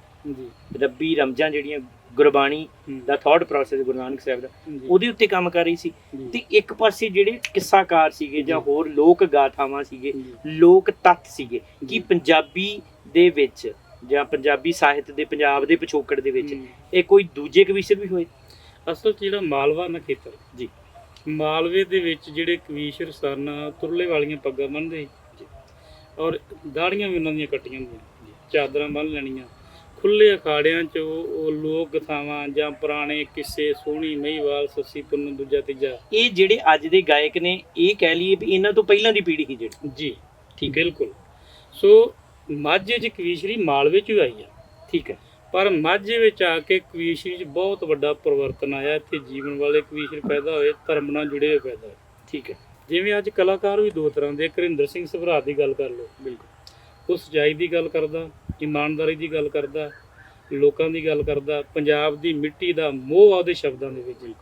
ਰੱਬੀ ਰਮਜ਼ਾਂ ਜਿਹੜੀਆਂ ਗੁਰਬਾਣੀ ਦਾ ਥਾਟ ਪ੍ਰੋਸੈਸ ਗੁਰੂ ਨਾਨਕ ਸਾਹਿਬ ਦਾ, ਉਹਦੇ ਉੱਤੇ ਕੰਮ ਕਰ ਰਹੀ ਸੀ। ਤੇ ਇੱਕ ਪਾਸੇ ਜਿਹੜੇ ਕਿੱਸਾਕਾਰ ਸੀਗੇ ਜਾਂ ਹੋਰ ਲੋਕ ਗਾਥਾਵਾਂ ਸੀਗੇ, ਲੋਕ ਤੱਤ ਸੀਗੇ, ਕਿ ਪੰਜਾਬੀ ਦੇ ਵਿੱਚ ਜਾਂ ਪੰਜਾਬੀ ਸਾਹਿਤ ਦੇ ਪੰਜਾਬ ਦੇ ਪਿਛੋਕੜ ਦੇ ਵਿੱਚ ਇਹ ਕੋਈ ਦੂਜੇ ਕਵੀਸ਼ਰ ਵੀ ਹੋਏ। ਅਸਲ 'ਚ ਜਿਹੜਾ ਮਾਲਵਾ ਨਾ ਖੇਤਰ ਜੀ, ਮਾਲਵੇ ਦੇ ਵਿੱਚ ਜਿਹੜੇ ਕਵੀਸ਼ਰ ਸਨ ਤੁਰਲੇ ਵਾਲੀਆਂ ਪੱਗਾਂ ਬੰਨ੍ਹਦੇ ਔਰ ਦਾੜੀਆਂ ਵੀ ਉਹਨਾਂ ਦੀਆਂ ਕੱਟੀਆਂ ਹੁੰਦੀਆਂ, ਚਾਦਰਾਂ ਬੰਨ੍ਹ ਲੈਣੀਆਂ, ਖੁੱਲ੍ਹੇ ਅਖਾੜਿਆਂ 'ਚ ਉਹ ਲੋਕ ਕਥਾਵਾਂ ਜਾਂ ਪੁਰਾਣੇ ਕਿੱਸੇ, ਸੋਹਣੀ ਮਹੀਵਾਲ, ਸੱਸੀ ਪੁੰਨੂ, ਦੂਜਾ ਤੀਜਾ, ਇਹ ਜਿਹੜੇ ਅੱਜ ਦੇ ਗਾਇਕ ਨੇ, ਇਹ ਕਹਿ ਲਈਏ ਵੀ ਇਹਨਾਂ ਤੋਂ ਪਹਿਲਾਂ ਦੀ ਪੀੜ੍ਹੀ ਸੀ ਜਿਹੜੀ। ਜੀ ਠੀਕ, ਬਿਲਕੁਲ। ਸੋ ਮਾਝੇ 'ਚ ਕਵੀਸ਼ਰੀ ਮਾਲਵੇ 'ਚ ਹੀ ਆਈ ਆ, ਠੀਕ ਹੈ, ਪਰ ਮਾਝੇ ਵਿੱਚ ਆ ਕੇ ਕਵੀਸ਼ਰੀ 'ਚ ਬਹੁਤ ਵੱਡਾ ਪਰਿਵਰਤਨ ਆਇਆ। ਇੱਥੇ ਜੀਵਨ ਵਾਲੇ ਕਵੀਸ਼ਰ ਪੈਦਾ ਹੋਏ, ਧਰਮ ਨਾਲ ਜੁੜੇ ਹੋਏ ਪੈਦਾ ਹੋਏ, ਠੀਕ ਹੈ। ਜਿਵੇਂ ਅੱਜ ਕਲਾਕਾਰ ਵੀ 2 ਤਰ੍ਹਾਂ ਦੇ, ਹਰਿੰਦਰ ਸਿੰਘ ਸਭਰਾ ਦੀ ਗੱਲ ਕਰ ਲਓ, ਬਿਲਕੁਲ ਉਹ ਸੱਚਾਈ ਦੀ ਗੱਲ ਕਰਦਾ, ਇਮਾਨਦਾਰੀ ਦੀ ਗੱਲ ਕਰਦਾ, ਲੋਕਾਂ ਦੀ ਗੱਲ ਕਰਦਾ, ਪੰਜਾਬ ਦੀ ਮਿੱਟੀ ਦਾ ਮੋਹ ਆ ਉਹਦੇ ਸ਼ਬਦਾਂ ਦੇ ਵਿੱਚ।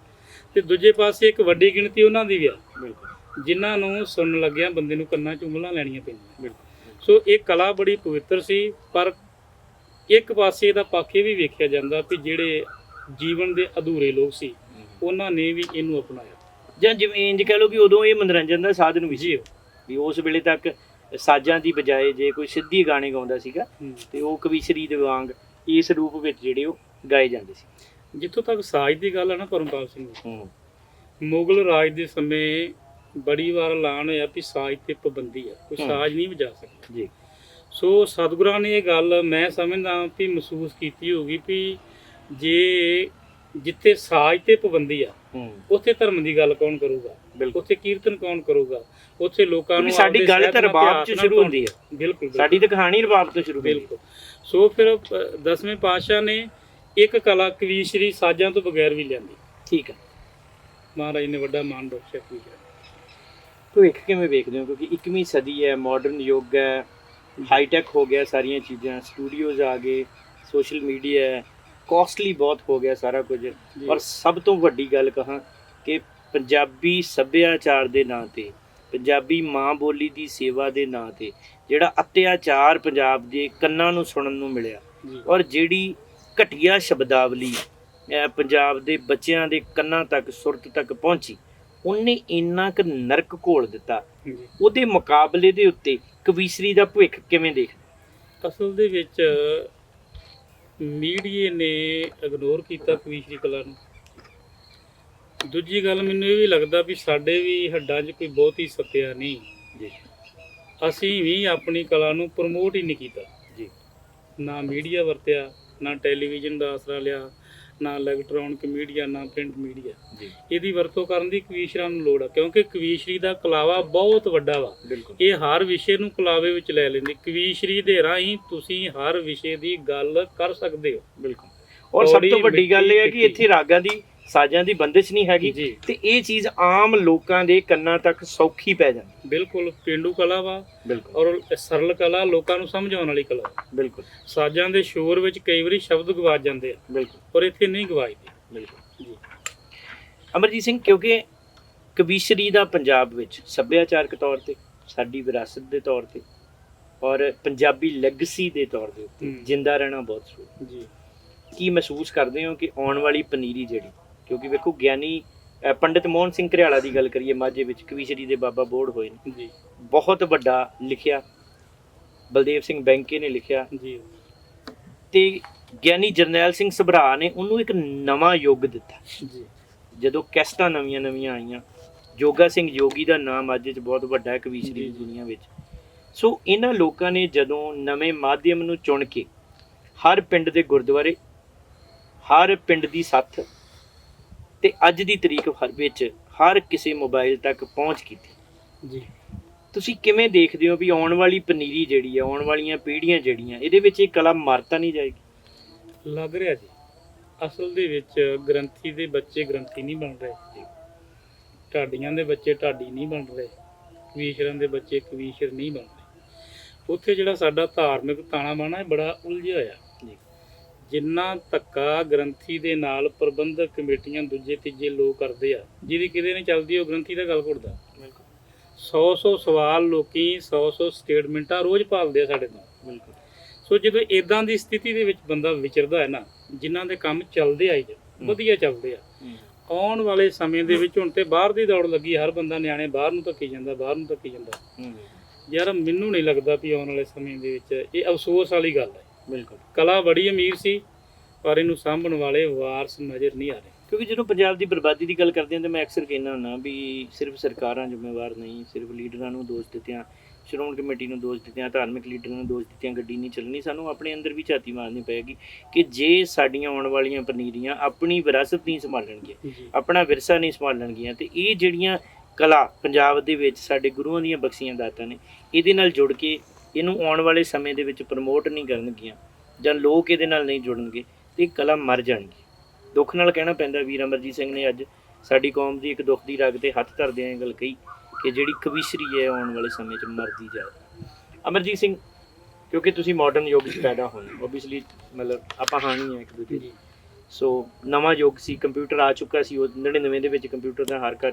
ਤੇ ਦੂਜੇ ਪਾਸੇ ਇੱਕ ਵੱਡੀ ਗਿਣਤੀ ਉਹਨਾਂ ਦੀ ਵੀ ਆ, ਬਿਲਕੁਲ, ਜਿਨ੍ਹਾਂ ਨੂੰ ਸੁਣਨ ਲੱਗਿਆ ਬੰਦੇ ਨੂੰ ਕੰਨਾਂ 'ਚ ਉਂਗਲਾਂ ਲੈਣੀਆਂ ਪੈਂਦੀਆਂ, ਬਿਲਕੁਲ। ਸੋ ਇਹ ਕਲਾ ਬੜੀ ਪਵਿੱਤਰ ਸੀ, ਪਰ ਇੱਕ ਪਾਸੇ ਇਹਦਾ ਪੱਖ ਇਹ ਵੀ ਵੇਖਿਆ ਜਾਂਦਾ ਵੀ ਜਿਹੜੇ ਜੀਵਨ ਦੇ ਅਧੂਰੇ ਲੋਕ ਸੀ ਉਹਨਾਂ ਨੇ ਵੀ ਇਹਨੂੰ ਅਪਣਾਇਆ, ਜਾਂ ਜਿਵੇਂ ਇੰਜ ਕਹਿ ਲਓ ਕਿ ਉਦੋਂ ਇਹ ਮਨੋਰੰਜਨ ਦਾ ਸਾਧਨ ਵੀ ਸੀ, ਵੀ ਉਸ ਵੇਲੇ ਤੱਕ ਸਾਜ਼ਾਂ ਦੀ ਬਜਾਏ ਜੇ ਕੋਈ ਸਿੱਧੀ ਗਾਣੇ ਗਾਉਂਦਾ ਸੀਗਾ ਤੇ ਉਹ ਕਵੀਸ਼ਰੀ ਦੇ ਵਾਂਗ ਇਸ ਰੂਪ ਵਿੱਚ ਜਿਹੜੇ ਉਹ ਗਾਏ ਜਾਂਦੇ ਸੀ। ਜਿੱਥੋਂ ਤੱਕ ਸਾਜ਼ ਦੀ ਗੱਲ ਹੈ ਨਾ ਪਰਮਪਾਲ ਸਿੰਘ, ਮੁਗਲ ਰਾਜ ਦੇ ਸਮੇਂ ਬੜੀ ਵਾਰ ਐਲਾਨ ਹੋਇਆ ਵੀ ਸਾਜ਼ ਤੇ ਪਾਬੰਦੀ ਆ, ਕੋਈ ਸਾਜ਼ ਨਹੀਂ ਵਜਾ ਸਕਦਾ ਜੀ। ਸੋ ਸਤਿਗੁਰਾਂ ਨੇ ਇਹ ਗੱਲ ਮੈਂ ਸਮਝਦਾ ਵੀ ਮਹਿਸੂਸ ਕੀਤੀ ਹੋਊਗੀ ਵੀ ਜੇ ਜਿੱਥੇ ਸਾਜ਼ ਤੇ ਪਾਬੰਦੀ ਆ ਉੱਥੇ ਧਰਮ ਦੀ ਗੱਲ ਕੌਣ ਕਰੂਗਾ, ਉੱਥੇ ਕੀਰਤਨ ਕੌਣ ਕਰੂਗਾ, ਉੱਥੇ ਲੋਕਾਂ ਨੂੰ ਸਾਡੀ ਗੱਲ ਤਾਂ ਰਬਾਬ 'ਚ ਸ਼ੁਰੂ ਹੁੰਦੀ ਹੈ, ਬਿਲਕੁਲ ਸਾਡੀ ਤਾਂ ਕਹਾਣੀ ਰਬਾਬ ਤੋਂ ਸ਼ੁਰੂ, ਬਿਲਕੁਲ। ਸੋ ਫਿਰ 10ਵੇਂ ਪਾਤਸ਼ਾਹ ਨੇ ਇੱਕ ਕਲਾ ਕਵੀਸ਼ਰੀ ਸਾਜ਼ਾਂ ਤੋਂ ਬਗੈਰ ਵੀ ਲਿਆਂਦੀ, ਠੀਕ ਹੈ, ਮਹਾਰਾਜ ਨੇ ਵੱਡਾ ਮਾਣ ਬਖਸ਼ਿਆ। ਭਵਿੱਖ ਕਿਵੇਂ ਵੇਖਦੇ ਹੋ, ਕਿਉਂਕਿ 21ਵੀਂ ਸਦੀ ਹੈ, ਮਾਡਰਨ ਯੁੱਗ ਹੈ, ਹਾਈਟੈਕ ਹੋ ਗਿਆ ਸਾਰੀਆਂ ਚੀਜ਼ਾਂ, ਸਟੂਡੀਓਜ਼ ਆ ਗਏ, ਸੋਸ਼ਲ ਮੀਡੀਆ ਹੈ, ਕਾਸਟਲੀ ਬਹੁਤ ਹੋ ਗਿਆ ਸਾਰਾ ਕੁਝ। ਔਰ ਸਭ ਤੋਂ ਵੱਡੀ ਗੱਲ ਕਹਾਂ ਕਿ ਪੰਜਾਬੀ ਸੱਭਿਆਚਾਰ ਦੇ ਨਾਂ ਤੇ, ਪੰਜਾਬੀ ਮਾਂ ਬੋਲੀ ਦੀ ਸੇਵਾ ਦੇ ਨਾਂ ਤੇ ਜਿਹੜਾ ਅਤਿਆਚਾਰ ਪੰਜਾਬ ਦੇ ਕੰਨਾਂ ਨੂੰ ਸੁਣਨ ਨੂੰ ਮਿਲਿਆ, ਔਰ ਜਿਹੜੀ ਘਟੀਆ ਸ਼ਬਦਾਵਲੀ ਪੰਜਾਬ ਦੇ ਬੱਚਿਆਂ ਦੇ ਕੰਨਾਂ ਤੱਕ, ਸੁਰਤ ਤੱਕ ਪਹੁੰਚੀ, ਉਹਨੇ ਇੰਨਾ ਕੁ ਨਰਕ ਘੋਲ ਦਿੱਤਾ। ਉਹਦੇ ਮੁਕਾਬਲੇ ਦੇ ਉੱਤੇ ਕਵੀਸ਼ਰੀ ਦਾ ਭਵਿੱਖ ਕਿਵੇਂ ਦੇਖਦੇ? ਅਸਲ ਦੇ ਵਿੱਚ ਮੀਡੀਏ ਨੇ ਇਗਨੋਰ ਕੀਤਾ ਕਵੀਸ਼ਰੀ ਕਲਾ ਨੂੰ। ਦੂਜੀ ਗੱਲ, ਮੈਨੂੰ ਇਹ ਵੀ ਲੱਗਦਾ ਵੀ ਸਾਡੇ ਵੀ ਹੱਡਾਂ 'ਚ ਕੋਈ ਬਹੁਤੀ ਸੱਤਿਆ ਨਹੀਂ ਜੀ, ਅਸੀਂ ਵੀ ਆਪਣੀ ਕਲਾ ਨੂੰ ਪ੍ਰਮੋਟ ਹੀ ਨਹੀਂ ਕੀਤਾ ਜੀ। ਨਾ ਮੀਡੀਆ ਵਰਤਿਆ, ਨਾ ਟੈਲੀਵਿਜ਼ਨ ਦਾ ਆਸਰਾ ਲਿਆ, ਨਾ ਇਲੈਕਟ੍ਰੋਨਿਕ ਮੀਡੀਆ, ਨਾ ਪ੍ਰਿੰਟ ਮੀਡੀਆ। ਇਹਦੀ ਵਰਤੋਂ ਕਰਨ ਦੀ ਕਵੀਸ਼ਰਾਂ ਨੂੰ ਲੋੜ ਆ, ਕਿਉਂਕਿ ਕਵੀਸ਼ਰੀ ਦਾ ਕਲਾਵਾ ਬਹੁਤ ਵੱਡਾ ਵਾ। ਇਹ ਹਰ ਵਿਸ਼ੇ ਨੂੰ ਕਲਾਵੇ ਵਿੱਚ ਲੈ ਲੈਂਦੀ। ਕਵੀਸ਼ਰੀ ਦੇ ਰਾਹੀਂ ਤੁਸੀਂ ਹਰ ਵਿਸ਼ੇ ਦੀ ਗੱਲ ਕਰ ਸਕਦੇ ਹੋ। ਬਿਲਕੁਲ। ਔਰ ਸਭ ਤੋਂ ਵੱਡੀ ਗੱਲ ਇਹ ਹੈ ਕਿ ਇੱਥੇ ਰਾਗਾਂ ਦੀ, ਸਾਜ਼ਾਂ ਦੀ ਬੰਦਿਸ਼ ਨਹੀਂ ਹੈਗੀ, ਤੇ ਇਹ ਚੀਜ਼ ਆਮ ਲੋਕਾਂ ਦੇ ਕੰਨਾਂ ਤੱਕ ਸੌਖੀ ਪੈ ਜਾਂਦੀ। ਬਿਲਕੁਲ ਪੇਂਡੂ ਕਲਾ ਵਾ, ਬਿਲਕੁਲ, ਔਰ ਸਰਲ ਕਲਾ, ਲੋਕਾਂ ਨੂੰ ਸਮਝਾਉਣ ਵਾਲੀ ਕਲਾ। ਬਿਲਕੁਲ। ਸਾਜ਼ਾਂ ਦੇ ਸ਼ੋਰ ਵਿੱਚ ਕਈ ਵਾਰੀ ਸ਼ਬਦ ਗਵਾਚ ਜਾਂਦੇ ਆ, ਬਿਲਕੁਲ, ਪਰ ਇੱਥੇ ਨਹੀਂ ਗਵਾਚਦੇ। ਬਿਲਕੁਲ ਜੀ। ਅਮਰਜੀਤ ਸਿੰਘ, ਕਿਉਂਕਿ ਕਵੀਸ਼ਰੀ ਦਾ ਪੰਜਾਬ ਵਿੱਚ ਸੱਭਿਆਚਾਰਕ ਤੌਰ ਤੇ, ਸਾਡੀ ਵਿਰਾਸਤ ਦੇ ਤੌਰ ਤੇ, ਔਰ ਪੰਜਾਬੀ ਲੈਗਸੀ ਦੇ ਤੌਰ ਦੇ ਉੱਤੇ ਜਿੰਦਾ ਰਹਿਣਾ ਬਹੁਤ ਜ਼ਰੂਰੀ ਜੀ। ਕੀ ਮਹਿਸੂਸ ਕਰਦੇ ਹੋ ਕਿ ਆਉਣ ਵਾਲੀ ਪਨੀਰੀ ਜਿਹੜੀ, ਕਿਉਂਕਿ ਵੇਖੋ ਗਿਆਨੀ ਪੰਡਿਤ ਮੋਹਨ ਸਿੰਘ ਘਰਿਆਲਾ ਦੀ ਗੱਲ ਕਰੀਏ, ਮਾਝੇ ਵਿੱਚ ਕਵੀਸ਼ਰੀ ਦੇ ਬਾਬਾ ਬੋੜ ਹੋਏ ਨੇ ਜੀ, ਬਹੁਤ ਵੱਡਾ ਲਿਖਿਆ। ਬਲਦੇਵ ਸਿੰਘ ਬੈਂਕੇ ਨੇ ਲਿਖਿਆ ਜੀ, ਤੇ ਗਿਆਨੀ ਜਰਨੈਲ ਸਿੰਘ ਸਭਰਾ ਨੇ ਉਹਨੂੰ ਇੱਕ ਨਵਾਂ ਯੁੱਗ ਦਿੱਤਾ ਜੀ। ਜਦੋਂ ਕੈਸਟਾਂ ਨਵੀਆਂ ਨਵੀਆਂ ਆਈਆਂ, ਜੋਗਾ ਸਿੰਘ ਜੋਗੀ ਦਾ ਨਾਮ ਅੱਜ 'ਚ ਬਹੁਤ ਵੱਡਾ ਹੈ ਕਵੀਸ਼ਰੀ ਦੀ ਦੁਨੀਆ ਵਿੱਚ। ਸੋ ਇਹਨਾਂ ਲੋਕਾਂ ਨੇ ਜਦੋਂ ਨਵੇਂ ਮਾਧਿਅਮ ਨੂੰ ਚੁਣ ਕੇ ਹਰ ਪਿੰਡ ਦੇ ਗੁਰਦੁਆਰੇ, ਹਰ ਪਿੰਡ ਦੀ ਸੱਥ ਤੇ ਅੱਜ ਦੀ ਤਰੀਕ ਵਿੱਚ ਹਰ ਕਿਸੇ ਮੋਬਾਈਲ ਤੱਕ ਪਹੁੰਚ ਕੀਤੀ ਜੀ, ਤੁਸੀਂ ਕਿਵੇਂ ਦੇਖਦੇ ਹੋ ਵੀ ਆਉਣ ਵਾਲੀ ਪਨੀਰੀ ਜਿਹੜੀ ਆ, ਆਉਣ ਵਾਲੀਆਂ ਪੀੜ੍ਹੀਆਂ ਜਿਹੜੀਆਂ, ਇਹਦੇ ਵਿੱਚ ਇਹ ਕਲਾ ਮਰ ਤਾਂ ਨਹੀਂ ਜਾਏਗੀ? ਲੱਗ ਰਿਹਾ ਜੀ, ਅਸਲ ਦੇ ਵਿੱਚ ਗ੍ਰੰਥੀ ਦੇ ਬੱਚੇ ਗ੍ਰੰਥੀ ਨਹੀਂ ਬਣ ਰਹੇ ਜੀ, ਢਾਡੀਆਂ ਦੇ ਬੱਚੇ ਢਾਡੀ ਨਹੀਂ ਬਣ ਰਹੇ, ਕਵੀਸ਼ਰਾਂ ਦੇ ਬੱਚੇ ਕਵੀਸ਼ਰ ਨਹੀਂ ਬਣ ਰਹੇ। ਉੱਥੇ ਜਿਹੜਾ ਸਾਡਾ ਧਾਰਮਿਕ ਤਾਣਾ ਬਾਣਾ ਬੜਾ ਉਲਝਿਆ ਹੋਇਆ ਜੀ। ਜਿੰਨਾ ਧੱਕਾ ਗ੍ਰੰਥੀ ਦੇ ਨਾਲ ਪ੍ਰਬੰਧਕ ਕਮੇਟੀਆਂ, ਦੂਜੇ ਤੀਜੇ ਲੋਕ ਕਰਦੇ ਆ, ਜਿਹਦੀ ਕਿਤੇ ਨਹੀਂ ਚੱਲਦੀ, ਉਹ ਗ੍ਰੰਥੀ ਦਾ ਗੱਲ ਘੁੱਟਦਾ। 100 ਸਵਾਲ ਲੋਕੀ 100 ਸਟੇਟਮੈਂਟਾਂ ਰੋਜ਼ ਭਾਲਦੇ ਆ ਸਾਡੇ ਤੋਂ। ਬਿਲਕੁਲ। ਸੋ ਜਦੋਂ ਇਦਾਂ ਦੀ ਸਥਿਤੀ ਦੇ ਵਿੱਚ ਬੰਦਾ ਵਿਚਰਦਾ ਹੈ ਨਾ, ਜਿਨ੍ਹਾਂ ਦੇ ਕੰਮ ਚੱਲਦੇ ਆਏ ਵਧੀਆ ਚੱਲਦੇ ਆ, ਆਉਣ ਵਾਲੇ ਸਮੇਂ ਦੇ ਵਿੱਚ ਹੁਣ ਤੇ ਬਾਹਰ ਦੀ ਦੌੜ ਲੱਗੀ, ਹਰ ਬੰਦਾ ਨਿਆਣੇ ਬਾਹਰ ਨੂੰ ਧੱਕੀ ਜਾਂਦਾ, ਬਾਹਰ ਨੂੰ ਧੱਕੀ ਜਾਂਦਾ। ਯਾਰ ਮੈਨੂੰ ਨਹੀਂ ਲੱਗਦਾ ਵੀ ਆਉਣ ਵਾਲੇ ਸਮੇਂ ਦੇ ਵਿੱਚ, ਇਹ ਅਫਸੋਸ ਵਾਲੀ ਗੱਲ ਹੈ। ਬਿਲਕੁਲ। ਕਲਾ ਬੜੀ ਅਮੀਰ ਸੀ, ਪਰ ਇਹਨੂੰ ਸਾਂਭਣ ਵਾਲੇ ਵਾਰਸ ਨਜ਼ਰ ਨਹੀਂ ਆ ਰਹੇ। ਕਿਉਂਕਿ ਜਦੋਂ ਪੰਜਾਬ ਦੀ ਬਰਬਾਦੀ ਦੀ ਗੱਲ ਕਰਦੇ ਹਾਂ ਤਾਂ ਮੈਂ ਅਕਸਰ ਕਹਿੰਦਾ ਹੁੰਦਾ ਵੀ ਸਿਰਫ ਸਰਕਾਰਾਂ ਜ਼ਿੰਮੇਵਾਰ ਨਹੀਂ, ਸਿਰਫ ਲੀਡਰਾਂ ਨੂੰ ਦੋਸ਼ ਦਿੱਤਿਆਂ, ਸ਼੍ਰੋਮਣੀ ਕਮੇਟੀ ਨੂੰ ਦੋਸ਼ ਦਿੱਤਿਆਂ, ਧਾਰਮਿਕ ਲੀਡਰਾਂ ਨੂੰ ਦੋਸ਼ ਦਿੱਤਿਆਂ ਗੱਡੀ ਨਹੀਂ ਚੱਲਣੀ। ਸਾਨੂੰ ਆਪਣੇ ਅੰਦਰ ਵੀ ਝਾਤੀ ਮਾਰਨੀ ਪਏਗੀ ਕਿ ਜੇ ਸਾਡੀਆਂ ਆਉਣ ਵਾਲੀਆਂ ਪਨੀਰੀਆਂ ਆਪਣੀ ਵਿਰਾਸਤ ਨਹੀਂ ਸੰਭਾਲਣਗੀਆਂ, ਆਪਣਾ ਵਿਰਸਾ ਨਹੀਂ ਸੰਭਾਲਣਗੀਆਂ, ਤੇ ਇਹ ਜਿਹੜੀਆਂ ਕਲਾ ਪੰਜਾਬ ਦੇ ਵਿੱਚ ਸਾਡੇ ਗੁਰੂਆਂ ਦੀਆਂ ਬਖਸ਼ੀਆਂ ਦਾਤਾਂ ਨੇ, ਇਹਦੇ ਨਾਲ ਜੁੜ ਕੇ ਇਹਨੂੰ ਆਉਣ ਵਾਲੇ ਸਮੇਂ ਦੇ ਵਿੱਚ ਪ੍ਰਮੋਟ ਨਹੀਂ ਕਰਨਗੀਆਂ, ਜਾਂ ਲੋਕ ਇਹਦੇ ਨਾਲ ਨਹੀਂ ਜੁੜਨਗੇ, ਤੇ ਇਹ ਕਲਾ ਮਰ ਜਾਣਗੀ। ਦੁੱਖ ਨਾਲ ਕਹਿਣਾ ਪੈਂਦਾ, ਵੀਰ ਅਮਰਜੀਤ ਸਿੰਘ ਨੇ ਅੱਜ ਸਾਡੀ ਕੌਮ ਦੀ ਇੱਕ ਦੁੱਖ ਦੀ ਰਗ ਤੇ ਹੱਥ ਧਰਦਿਆਂ ਇਹ ਗੱਲ ਕਹੀ ਕਿ ਜਿਹੜੀ ਕਵੀਸ਼ਰੀ ਹੈ ਆਉਣ ਵਾਲੇ ਸਮੇਂ 'ਚ ਮਰਦੀ ਜਾ ਰਹੀ। ਅਮਰਜੀਤ ਸਿੰਘ, ਕਿਉਂਕਿ ਤੁਸੀਂ ਮਾਡਰਨ ਯੁੱਗ 'ਚ ਪੈਦਾ ਹੋਏ, ਓਬਵੀਅਸਲੀ ਮਤਲਬ ਆਪਾਂ ਹਾਣੀ ਹੈ ਇੱਕ ਦੂਜੇ ਦੀ। ਸੋ ਨਵਾਂ ਯੁੱਗ ਸੀ, ਕੰਪਿਊਟਰ ਆ ਚੁੱਕਾ ਸੀ, ਉਹ 99 ਦੇ ਵਿੱਚ ਕੰਪਿਊਟਰ ਦਾ ਹਰ ਘਰ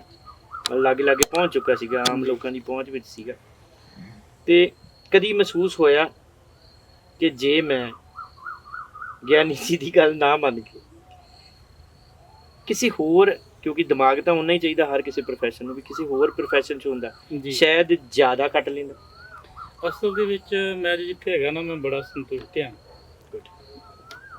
ਲਾਗੇ ਲਾਗੇ ਪਹੁੰਚ ਚੁੱਕਾ ਸੀਗਾ, ਆਮ ਲੋਕਾਂ ਦੀ ਪਹੁੰਚ ਵਿੱਚ ਸੀਗਾ। ਤੇ ਕਦੀ ਮਹਿਸੂਸ ਹੋਇਆ ਕਿ ਜੇ ਮੈਂ ਗਿਆਨੀ ਜੀ ਦੀ ਗੱਲ ਨਾ ਮੰਨ ਕੇ ਕਿਸੇ ਹੋਰ, ਕਿਉਂਕਿ ਦਿਮਾਗ ਤਾਂ ਉਨਾ ਹੀ ਚਾਹੀਦਾ ਹਰ ਕਿਸੇ ਪ੍ਰੋਫੈਸ਼ਨ ਨੂੰ, ਵੀ ਕਿਸੇ ਹੋਰ ਪ੍ਰੋਫੈਸ਼ਨ 'ਚ ਹੁੰਦਾ ਸ਼ਾਇਦ ਜ਼ਿਆਦਾ ਕੱਟ ਲੈਂਦਾ। ਅਸਲ ਦੇ ਵਿੱਚ ਮੈਂ ਜਿੱਥੇ ਹੈਗਾ ਨਾ, ਮੈਂ ਬੜਾ ਸੰਤੁਸ਼ਟ ਹਾਂ।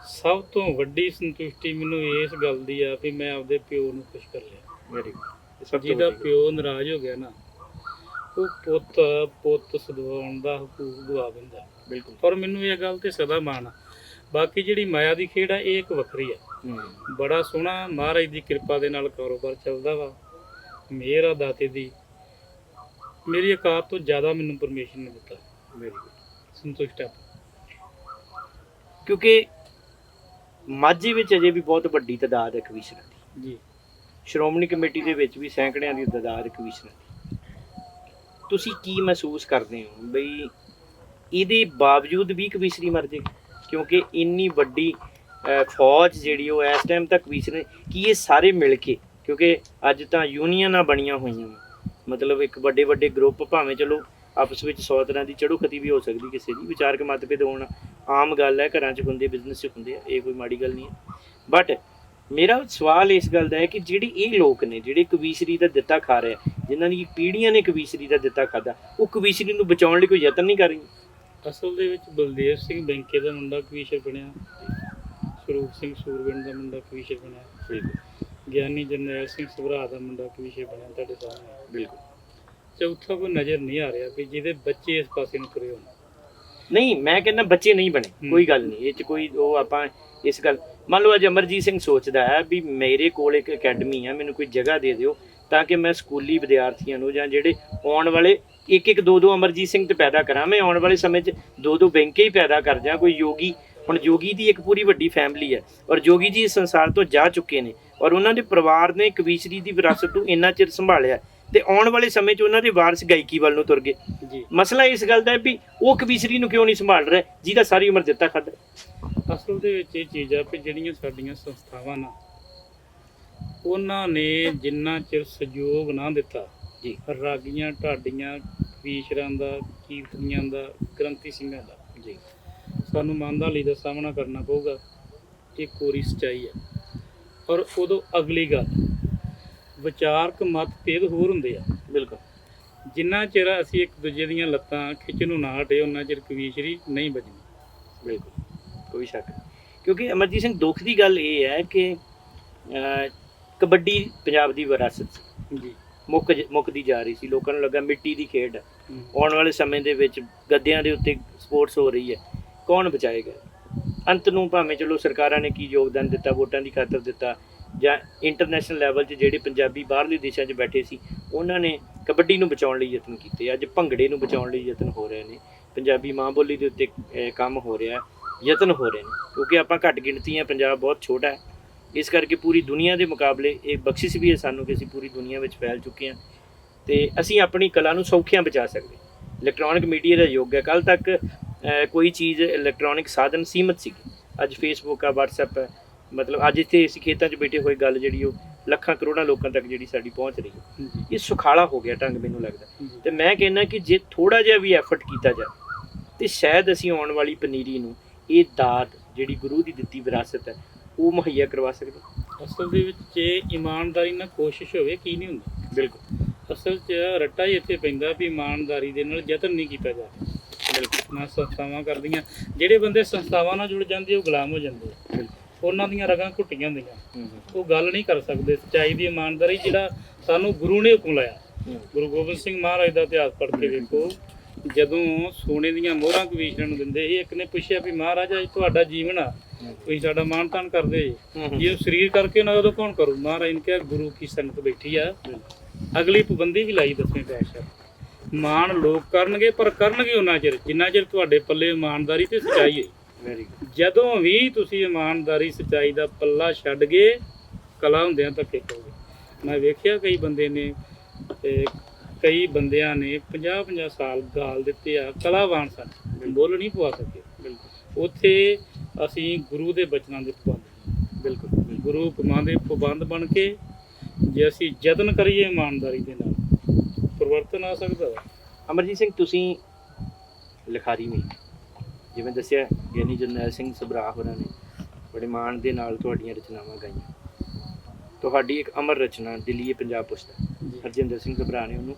ਸਭ ਤੋਂ ਵੱਡੀ ਸੰਤੁਸ਼ਟੀ ਮੈਨੂੰ ਇਸ ਗੱਲ ਦੀ ਆ ਵੀ ਮੈਂ ਆਪਦੇ ਪਿਓ ਨੂੰ ਖੁਸ਼ ਕਰ ਲਿਆ। ਜਿਹਦਾ ਪਿਓ ਨਾਰਾਜ਼ ਹੋ ਗਿਆ ਨਾ, ਉਹ ਪੁੱਤ ਸਦਵਾਉਣ ਦਾ ਹਕੂਕ ਗਵਾ ਦਿੰਦਾ। ਬਿਲਕੁਲ। ਪਰ ਮੈਨੂੰ ਇਹ ਗੱਲ ਤੇ ਸਦਾ ਮਾਣ ਆ। ਬਾਕੀ ਜਿਹੜੀ ਮਾਇਆ ਦੀ ਖੇਡ ਆ, ਇਹ ਇੱਕ ਵੱਖਰੀ ਆ। ਬੜਾ ਸੋਹਣਾ ਮਹਾਰਾਜ ਦੀ ਕਿਰਪਾ ਦੇ ਨਾਲ ਕਾਰੋਬਾਰ ਚੱਲਦਾ ਵਾ, ਮਿਹਰ ਆ ਦਾਤੇ ਦੀ। ਮੇਰੀ ਔਕਾਤ ਤੋਂ ਜ਼ਿਆਦਾ ਮੈਨੂੰ ਪਰਮੇਸ਼ਰ ਨੇ ਦਿੱਤਾ। ਸੰਤੁਸ਼ਟ ਆ। ਕਿਉਂਕਿ ਮਾਝੇ ਵਿੱਚ ਅਜੇ ਵੀ ਬਹੁਤ ਵੱਡੀ ਤਾਦਾਦ ਹੈ ਕਵੀਸ਼ਰਾਂ ਦੀ ਜੀ। ਸ਼੍ਰੋਮਣੀ ਕਮੇਟੀ ਦੇ ਵਿੱਚ ਵੀ ਸੈਂਕੜਿਆਂ ਦੀ ਤਾਦਾਦ ਕਵੀਸ਼ਰਾਂ ਦੀ। ਤੁਸੀਂ ਕੀ ਮਹਿਸੂਸ ਕਰਦੇ ਹੋ ਬਈ ਇਹਦੇ ਬਾਵਜੂਦ ਵੀ ਕਵੀਸ਼ਰੀ ਮਰ ਜਾਏਗੀ? ਕਿਉਂਕਿ ਇੰਨੀ ਵੱਡੀ ਫੌਜ ਜਿਹੜੀ ਉਹ ਇਸ ਟਾਈਮ ਤੱਕ ਵਿਚਰੇ ਕਿ ਇਹ ਸਾਰੇ ਮਿਲ ਕੇ, ਕਿਉਂਕਿ ਅੱਜ ਤਾਂ ਯੂਨੀਅਨਾਂ ਬਣੀਆਂ ਹੋਈਆਂ, ਮਤਲਬ ਇੱਕ ਵੱਡੇ ਵੱਡੇ ਗਰੁੱਪ, ਭਾਵੇਂ ਚਲੋ ਆਪਸ ਵਿੱਚ 100 ਤਰ੍ਹਾਂ ਦੀ ਚੜ੍ਹੋਖਤੀ ਵੀ ਹੋ ਸਕਦੀ ਕਿਸੇ ਦੀ, ਵਿਚਾਰਕ ਮਤਭੇਦ ਹੋਣਾ ਆਮ ਗੱਲ ਹੈ, ਘਰਾਂ 'ਚ ਹੁੰਦੇ, ਬਿਜ਼ਨਸ 'ਚ ਹੁੰਦੇ ਆ, ਇਹ ਕੋਈ ਮਾੜੀ ਗੱਲ ਨਹੀਂ ਹੈ। ਬਟ ਮੇਰਾ ਸਵਾਲ ਇਸ ਗੱਲ ਦਾ ਹੈ ਕਿ ਜਿਹੜੇ ਇਹ ਲੋਕ ਨੇ ਜਿਹੜੇ ਕਵੀਸ਼ਰੀ ਦਾ ਦਿੱਤਾ ਖਾ ਰਹੇ, ਜਿਨ੍ਹਾਂ ਦੀ ਪੀੜ੍ਹੀਆਂ ਨੇ ਕਵੀਸ਼ਰੀ ਦਾ ਦਿੱਤਾ ਖਾਧਾ, ਉਹ ਕਵੀਸ਼ਰੀ ਨੂੰ ਬਚਾਉਣ ਲਈ ਕੋਈ ਯਤਨ ਨਹੀਂ ਕਰ ਰਹੀ। ਅਸਲ ਦੇ ਵਿੱਚ ਬਲਦੇਵ ਸਿੰਘ ਬੈਂਕੇ ਦਾ ਮੁੰਡਾ ਕਵੀਸ਼ਰ ਬਣਿਆ, ਸਰੂਪ ਸਿੰਘ ਸੂਰਵਿੰਦ ਦਾ ਮੁੰਡਾ ਕਵੀਸ਼ਰ ਬਣਿਆ, ਗਿਆਨੀ ਜਰਨੈਲ ਸਿੰਘ ਸਭਰਾ ਦਾ ਮੁੰਡਾ ਕਵੀਸ਼ਰ ਬਣਿਆ ਤੁਹਾਡੇ ਸਾਹਮਣੇ। ਬਿਲਕੁਲ। ਚੌਥਾ ਕੋਈ ਨਜ਼ਰ ਨਹੀਂ ਆ ਰਿਹਾ ਵੀ ਜਿਹਦੇ ਬੱਚੇ ਇਸ ਪਾਸੇ ਨੂੰ ਤੁਰੇ ਹੋਣ। ਨਹੀਂ, ਮੈਂ ਕਹਿੰਦਾ ਬੱਚੇ ਨਹੀਂ ਬਣੇ, ਕੋਈ ਗੱਲ ਨਹੀਂ ਇਹ 'ਚ ਕੋਈ ਉਹ ਆਪਾਂ ਇਸ ਗੱਲ, ਮੰਨ ਲਓ ਅੱਜ ਅਮਰਜੀਤ ਸਿੰਘ ਸੋਚਦਾ ਹੈ ਵੀ ਮੇਰੇ ਕੋਲ ਇੱਕ ਅਕੈਡਮੀ ਹੈ, ਮੈਨੂੰ ਕੋਈ ਜਗ੍ਹਾ ਦੇ ਦਿਓ ਤਾਂ ਕਿ ਮੈਂ ਸਕੂਲੀ ਵਿਦਿਆਰਥੀਆਂ ਨੂੰ ਜਾਂ ਜਿਹੜੇ ਆਉਣ ਵਾਲੇ ਇੱਕ ਦੋ ਅਮਰਜੀਤ ਸਿੰਘ ਤੇ ਪੈਦਾ ਕਰਾਂ, ਮੈਂ ਆਉਣ ਵਾਲੇ ਸਮੇਂ 'ਚ ਦੋ ਬੈਂਕੇ ਹੀ ਪੈਦਾ ਕਰ ਜਾਂ, ਕੋਈ ਯੋਗੀ। ਹੁਣ ਯੋਗੀ ਦੀ ਇੱਕ ਪੂਰੀ ਵੱਡੀ ਫੈਮਿਲੀ ਹੈ ਔਰ ਯੋਗੀ ਜੀ ਇਸ ਸੰਸਾਰ ਤੋਂ ਜਾ ਚੁੱਕੇ ਨੇ ਔਰ ਉਹਨਾਂ ਦੇ ਪਰਿਵਾਰ ਨੇ ਕਵੀਸ਼ਰੀ ਦੀ ਵਿਰਾਸਤ ਨੂੰ ਇੰਨਾ ਚਿਰ ਸੰਭਾਲਿਆ ਤੇ ਆਉਣ ਵਾਲੇ ਸਮੇਂ 'ਚ ਉਹਨਾਂ ਦੇ ਵਾਰਸ ਗਾਇਕੀ ਵੱਲ ਨੂੰ ਤੁਰ ਗਏ ਜੀ। ਮਸਲਾ ਇਸ ਗੱਲ ਦਾ ਹੈ ਵੀ ਉਹ ਕਵੀਸ਼ਰੀ ਨੂੰ ਕਿਉਂ ਨਹੀਂ ਸੰਭਾਲ ਰਿਹਾ ਜਿਹਦਾ ਸਾਰੀ ਉਮਰ ਦਿੱਤਾ ਖਾਧਾ। ਅਸਲ ਦੇ ਵਿੱਚ ਇਹ ਚੀਜ਼ ਆ ਕਿ ਜਿਹੜੀਆਂ ਸਾਡੀਆਂ ਸੰਸਥਾਵਾਂ ਨਾ, ਉਹਨਾਂ ਨੇ ਜਿੰਨਾ ਚਿਰ ਸਹਿਯੋਗ ਨਾ ਦਿੱਤਾ ਜੀ, ਰਾਗੀਆਂ ਢਾਡੀਆਂ ਕਵੀਸ਼ਰਾਂ ਦਾ, ਕੀਰਤਨੀਆਂ ਦਾ, ਗ੍ਰੰਥੀ ਸਿੰਘਾਂ ਦਾ ਜੀ, ਸਾਨੂੰ ਇਮਾਨਦਾਰੀ ਦਾ ਸਾਹਮਣਾ ਕਰਨਾ ਪਊਗਾ। ਇਹ ਕੋਰੀ ਸੱਚਾਈ ਹੈ। ਔਰ ਉਦੋਂ ਅਗਲੀ ਗੱਲ, ਵਿਚਾਰਕ ਮਤਭੇਦ ਹੋਰ ਹੁੰਦੇ ਆ। ਬਿਲਕੁਲ। ਜਿੰਨਾ ਚਿਰ ਅਸੀਂ ਇੱਕ ਦੂਜੇ ਦੀਆਂ ਲੱਤਾਂ ਖਿੱਚਣ ਨੂੰ ਨਾ ਹਟੇ, ਉਹਨਾਂ ਚਿਰ ਕਵੀਸ਼ਰੀ ਨਹੀਂ ਬਚਣੀ। ਬਿਲਕੁਲ, ਕੋਈ ਸ਼ੱਕ ਨਹੀਂ। ਕਿਉਂਕਿ ਅਮਰਜੀਤ ਸਿੰਘ, ਦੁੱਖ ਦੀ ਗੱਲ ਇਹ ਹੈ ਕਿ ਕਬੱਡੀ ਪੰਜਾਬ ਦੀ ਵਿਰਾਸਤ ਸੀ ਜੀ, ਮੁੱਕਦੀ ਜਾ ਰਹੀ ਸੀ। ਲੋਕਾਂ ਨੂੰ ਲੱਗਾ ਮਿੱਟੀ ਦੀ ਖੇਡ ਹੈ, ਆਉਣ ਵਾਲੇ ਸਮੇਂ ਦੇ ਵਿੱਚ ਗੱਦਿਆਂ ਦੇ ਉੱਤੇ ਸਪੋਰਟਸ ਹੋ ਰਹੀ ਹੈ, ਕੌਣ ਬਚਾਏਗਾ? ਅੰਤ ਨੂੰ ਭਾਵੇਂ ਚਲੋ ਸਰਕਾਰਾਂ ਨੇ ਕੀ ਯੋਗਦਾਨ ਦਿੱਤਾ, ਵੋਟਾਂ ਦੀ ਖਾਤਰ ਦਿੱਤਾ, ਜਾਂ ਇੰਟਰਨੈਸ਼ਨਲ ਲੈਵਲ 'ਚ ਜਿਹੜੇ ਪੰਜਾਬੀ ਬਾਹਰਲੇ ਦੇਸ਼ਾਂ 'ਚ ਬੈਠੇ ਸੀ ਉਹਨਾਂ ਨੇ ਕਬੱਡੀ ਨੂੰ ਬਚਾਉਣ ਲਈ ਯਤਨ ਕੀਤੇ। ਅੱਜ ਭੰਗੜੇ ਨੂੰ ਬਚਾਉਣ ਲਈ ਯਤਨ ਹੋ ਰਹੇ ਨੇ, ਪੰਜਾਬੀ ਮਾਂ ਬੋਲੀ ਦੇ ਉੱਤੇ ਕੰਮ ਹੋ ਰਿਹਾ, ਯਤਨ ਹੋ ਰਹੇ ਨੇ। ਕਿਉਂਕਿ ਆਪਾਂ ਘੱਟ ਗਿਣਤੀ ਹਾਂ, ਪੰਜਾਬ ਬਹੁਤ ਛੋਟਾ ਹੈ, ਇਸ ਕਰਕੇ ਪੂਰੀ ਦੁਨੀਆ ਦੇ ਮੁਕਾਬਲੇ ਇਹ ਬਖਸ਼ਿਸ਼ ਵੀ ਹੈ ਸਾਨੂੰ ਕਿ ਅਸੀਂ ਪੂਰੀ ਦੁਨੀਆ ਵਿੱਚ ਫੈਲ ਚੁੱਕੇ ਹਾਂ ਅਤੇ ਅਸੀਂ ਆਪਣੀ ਕਲਾ ਨੂੰ ਸੌਖਿਆਂ ਬਚਾ ਸਕਦੇ। ਇਲੈਕਟ੍ਰੋਨਿਕ ਮੀਡੀਆ ਦਾ ਯੁੱਗ ਹੈ। ਕੱਲ੍ਹ ਤੱਕ ਕੋਈ ਚੀਜ਼ ਇਲੈਕਟ੍ਰੋਨਿਕ ਸਾਧਨ ਸੀਮਤ ਸੀਗੇ, ਅੱਜ ਫੇਸਬੁੱਕ ਆ, ਵਟਸਐਪ ਹੈ, ਮਤਲਬ ਅੱਜ ਇੱਥੇ ਅਸੀਂ ਖੇਤਾਂ 'ਚ ਬੈਠੇ ਹੋਏ ਗੱਲ ਜਿਹੜੀ ਉਹ ਲੱਖਾਂ ਕਰੋੜਾਂ ਲੋਕਾਂ ਤੱਕ ਜਿਹੜੀ ਸਾਡੀ ਪਹੁੰਚ ਰਹੀ ਹੈ। ਇਹ ਸੁਖਾਲਾ ਹੋ ਗਿਆ ਢੰਗ ਮੈਨੂੰ ਲੱਗਦਾ, ਅਤੇ ਮੈਂ ਕਹਿੰਦਾ ਕਿ ਜੇ ਥੋੜ੍ਹਾ ਜਿਹਾ ਵੀ ਐਫਰਟ ਕੀਤਾ ਜਾਵੇ ਤਾਂ ਸ਼ਾਇਦ ਅਸੀਂ ਆਉਣ ਵਾਲੀ ਪਨੀਰੀ ਨੂੰ ਇਹ ਦਾਤ ਜਿਹੜੀ ਗੁਰੂ ਦੀ ਦਿੱਤੀ ਵਿਰਾਸਤ ਹੈ ਉਹ ਮੁਹੱਈਆ ਕਰਵਾ ਸਕਦੇ। ਅਸਲ ਦੇ ਵਿੱਚ ਜੇ ਇਮਾਨਦਾਰੀ ਨਾਲ ਕੋਸ਼ਿਸ਼ ਹੋਵੇ ਕੀ ਨਹੀਂ ਹੁੰਦਾ। ਬਿਲਕੁਲ। ਅਸਲ 'ਚ ਰੱਟਾ ਹੀ ਇੱਥੇ ਪੈਂਦਾ ਵੀ ਇਮਾਨਦਾਰੀ ਦੇ ਨਾਲ ਯਤਨ ਨਹੀਂ ਕੀਤਾ ਜਾ ਰਿਹਾ। ਬਿਲਕੁਲ। ਨਾ ਸੰਸਥਾਵਾਂ ਕਰਦੀਆਂ, ਜਿਹੜੇ ਬੰਦੇ ਸੰਸਥਾਵਾਂ ਨਾਲ ਜੁੜ ਜਾਂਦੇ ਉਹ ਗੁਲਾਮ ਹੋ ਜਾਂਦੇ, ਉਹਨਾਂ ਦੀਆਂ ਰਗਾਂ ਘੁੱਟੀਆਂ ਹੁੰਦੀਆਂ, ਉਹ ਗੱਲ ਨਹੀਂ ਕਰ ਸਕਦੇ ਸੱਚਾਈ ਦੀ, ਇਮਾਨਦਾਰੀ ਜਿਹੜਾ ਸਾਨੂੰ ਗੁਰੂ ਨੇ ਹੁਕਮ ਲਾਇਆ। ਗੁਰੂ ਗੋਬਿੰਦ ਸਿੰਘ ਮਹਾਰਾਜ ਦਾ ਇਤਿਹਾਸ ਪੜ੍ਹ ਕੇ ਵੇਖੋ, ਜਦੋਂ ਸੋਨੇ ਦੀਆਂ ਮੋਹਰਾਂ ਕਵੀਸ਼ਰਾਂ ਨੂੰ ਦਿੰਦੇ ਸੀ, ਇੱਕ ਨੇ ਪੁੱਛਿਆ ਵੀ ਮਹਾਰਾਜ ਅੱਜ ਤੁਹਾਡਾ ਜੀਵਨ ਆ, ਤੁਸੀਂ ਸਾਡਾ ਮਾਣ ਤਾਣ ਕਰਦੇ ਜੇ ਉਹ ਸਰੀਰ ਕਰਕੇ ਨਾ ਉਦੋਂ ਕੌਣ ਕਰੂ? ਮਹਾਰਾਜ ਨੇ ਕਿਹਾ ਗੁਰੂ ਕੀ ਸੰਗਤ ਬੈਠੀ ਆ। ਅਗਲੀ ਪਾਬੰਦੀ ਵੀ ਲਾਈ 10ਵੇਂ ਪਾਤਸ਼ਾਹ, ਮਾਣ ਲੋਕ ਕਰਨਗੇ ਪਰ ਕਰਨਗੇ ਉਹਨਾਂ ਚਿਰ ਜਿੰਨਾ ਚਿਰ ਤੁਹਾਡੇ ਪੱਲੇ ਇਮਾਨਦਾਰੀ ਤੇ ਸੱਚਾਈ ਹੈ। ਜਦੋਂ ਵੀ ਤੁਸੀਂ ਇਮਾਨਦਾਰੀ ਸੱਚਾਈ ਦਾ ਪੱਲਾ ਛੱਡ ਗਏ, ਕਲਾ ਹੁੰਦਿਆਂ ਧੱਕੇ ਖਾਓਗੇ। ਮੈਂ ਵੇਖਿਆ ਕਈ ਬੰਦਿਆਂ ਨੇ 50-50 ਸਾਲ ਗਾਲ ਦਿੱਤੇ ਆ, ਕਲਾਵਾਨ ਸਨ, ਬੋਲ ਨਹੀਂ ਪਵਾ ਸਕੇ। ਬਿਲਕੁਲ। ਉੱਥੇ ਅਸੀਂ ਗੁਰੂ ਦੇ ਬਚਨਾਂ ਦੇ ਪਾਬੰਦ, ਬਿਲਕੁਲ ਗੁਰੂ ਹੁਕਮਾਂ ਦੇ ਪਾਬੰਦ ਬਣ ਕੇ ਜੇ ਅਸੀਂ ਯਤਨ ਕਰੀਏ ਇਮਾਨਦਾਰੀ ਦੇ ਨਾਲ, ਪਰਿਵਰਤਨ ਆ ਸਕਦਾ। ਅਮਰਜੀਤ ਸਿੰਘ, ਤੁਸੀਂ ਲਿਖਾਰੀ ਵੀ, ਜਿਵੇਂ ਦੱਸਿਆ ਗਿਆਨੀ ਜਰਨੈਲ ਸਿੰਘ ਸਭਰਾ ਹੋਰਾਂ ਨੇ ਬੜੇ ਮਾਣ ਦੇ ਨਾਲ ਤੁਹਾਡੀਆਂ ਰਚਨਾਵਾਂ ਗਾਈਆਂ। ਤੁਹਾਡੀ ਇੱਕ ਅਮਰ ਰਚਨਾ ਦਿੱਲੀਏ ਪੰਜਾਬ ਪੁੱਛਦਾ, ਹਰਜਿੰਦਰ ਸਿੰਘ ਸਭਰਾ ਨੇ ਉਹਨੂੰ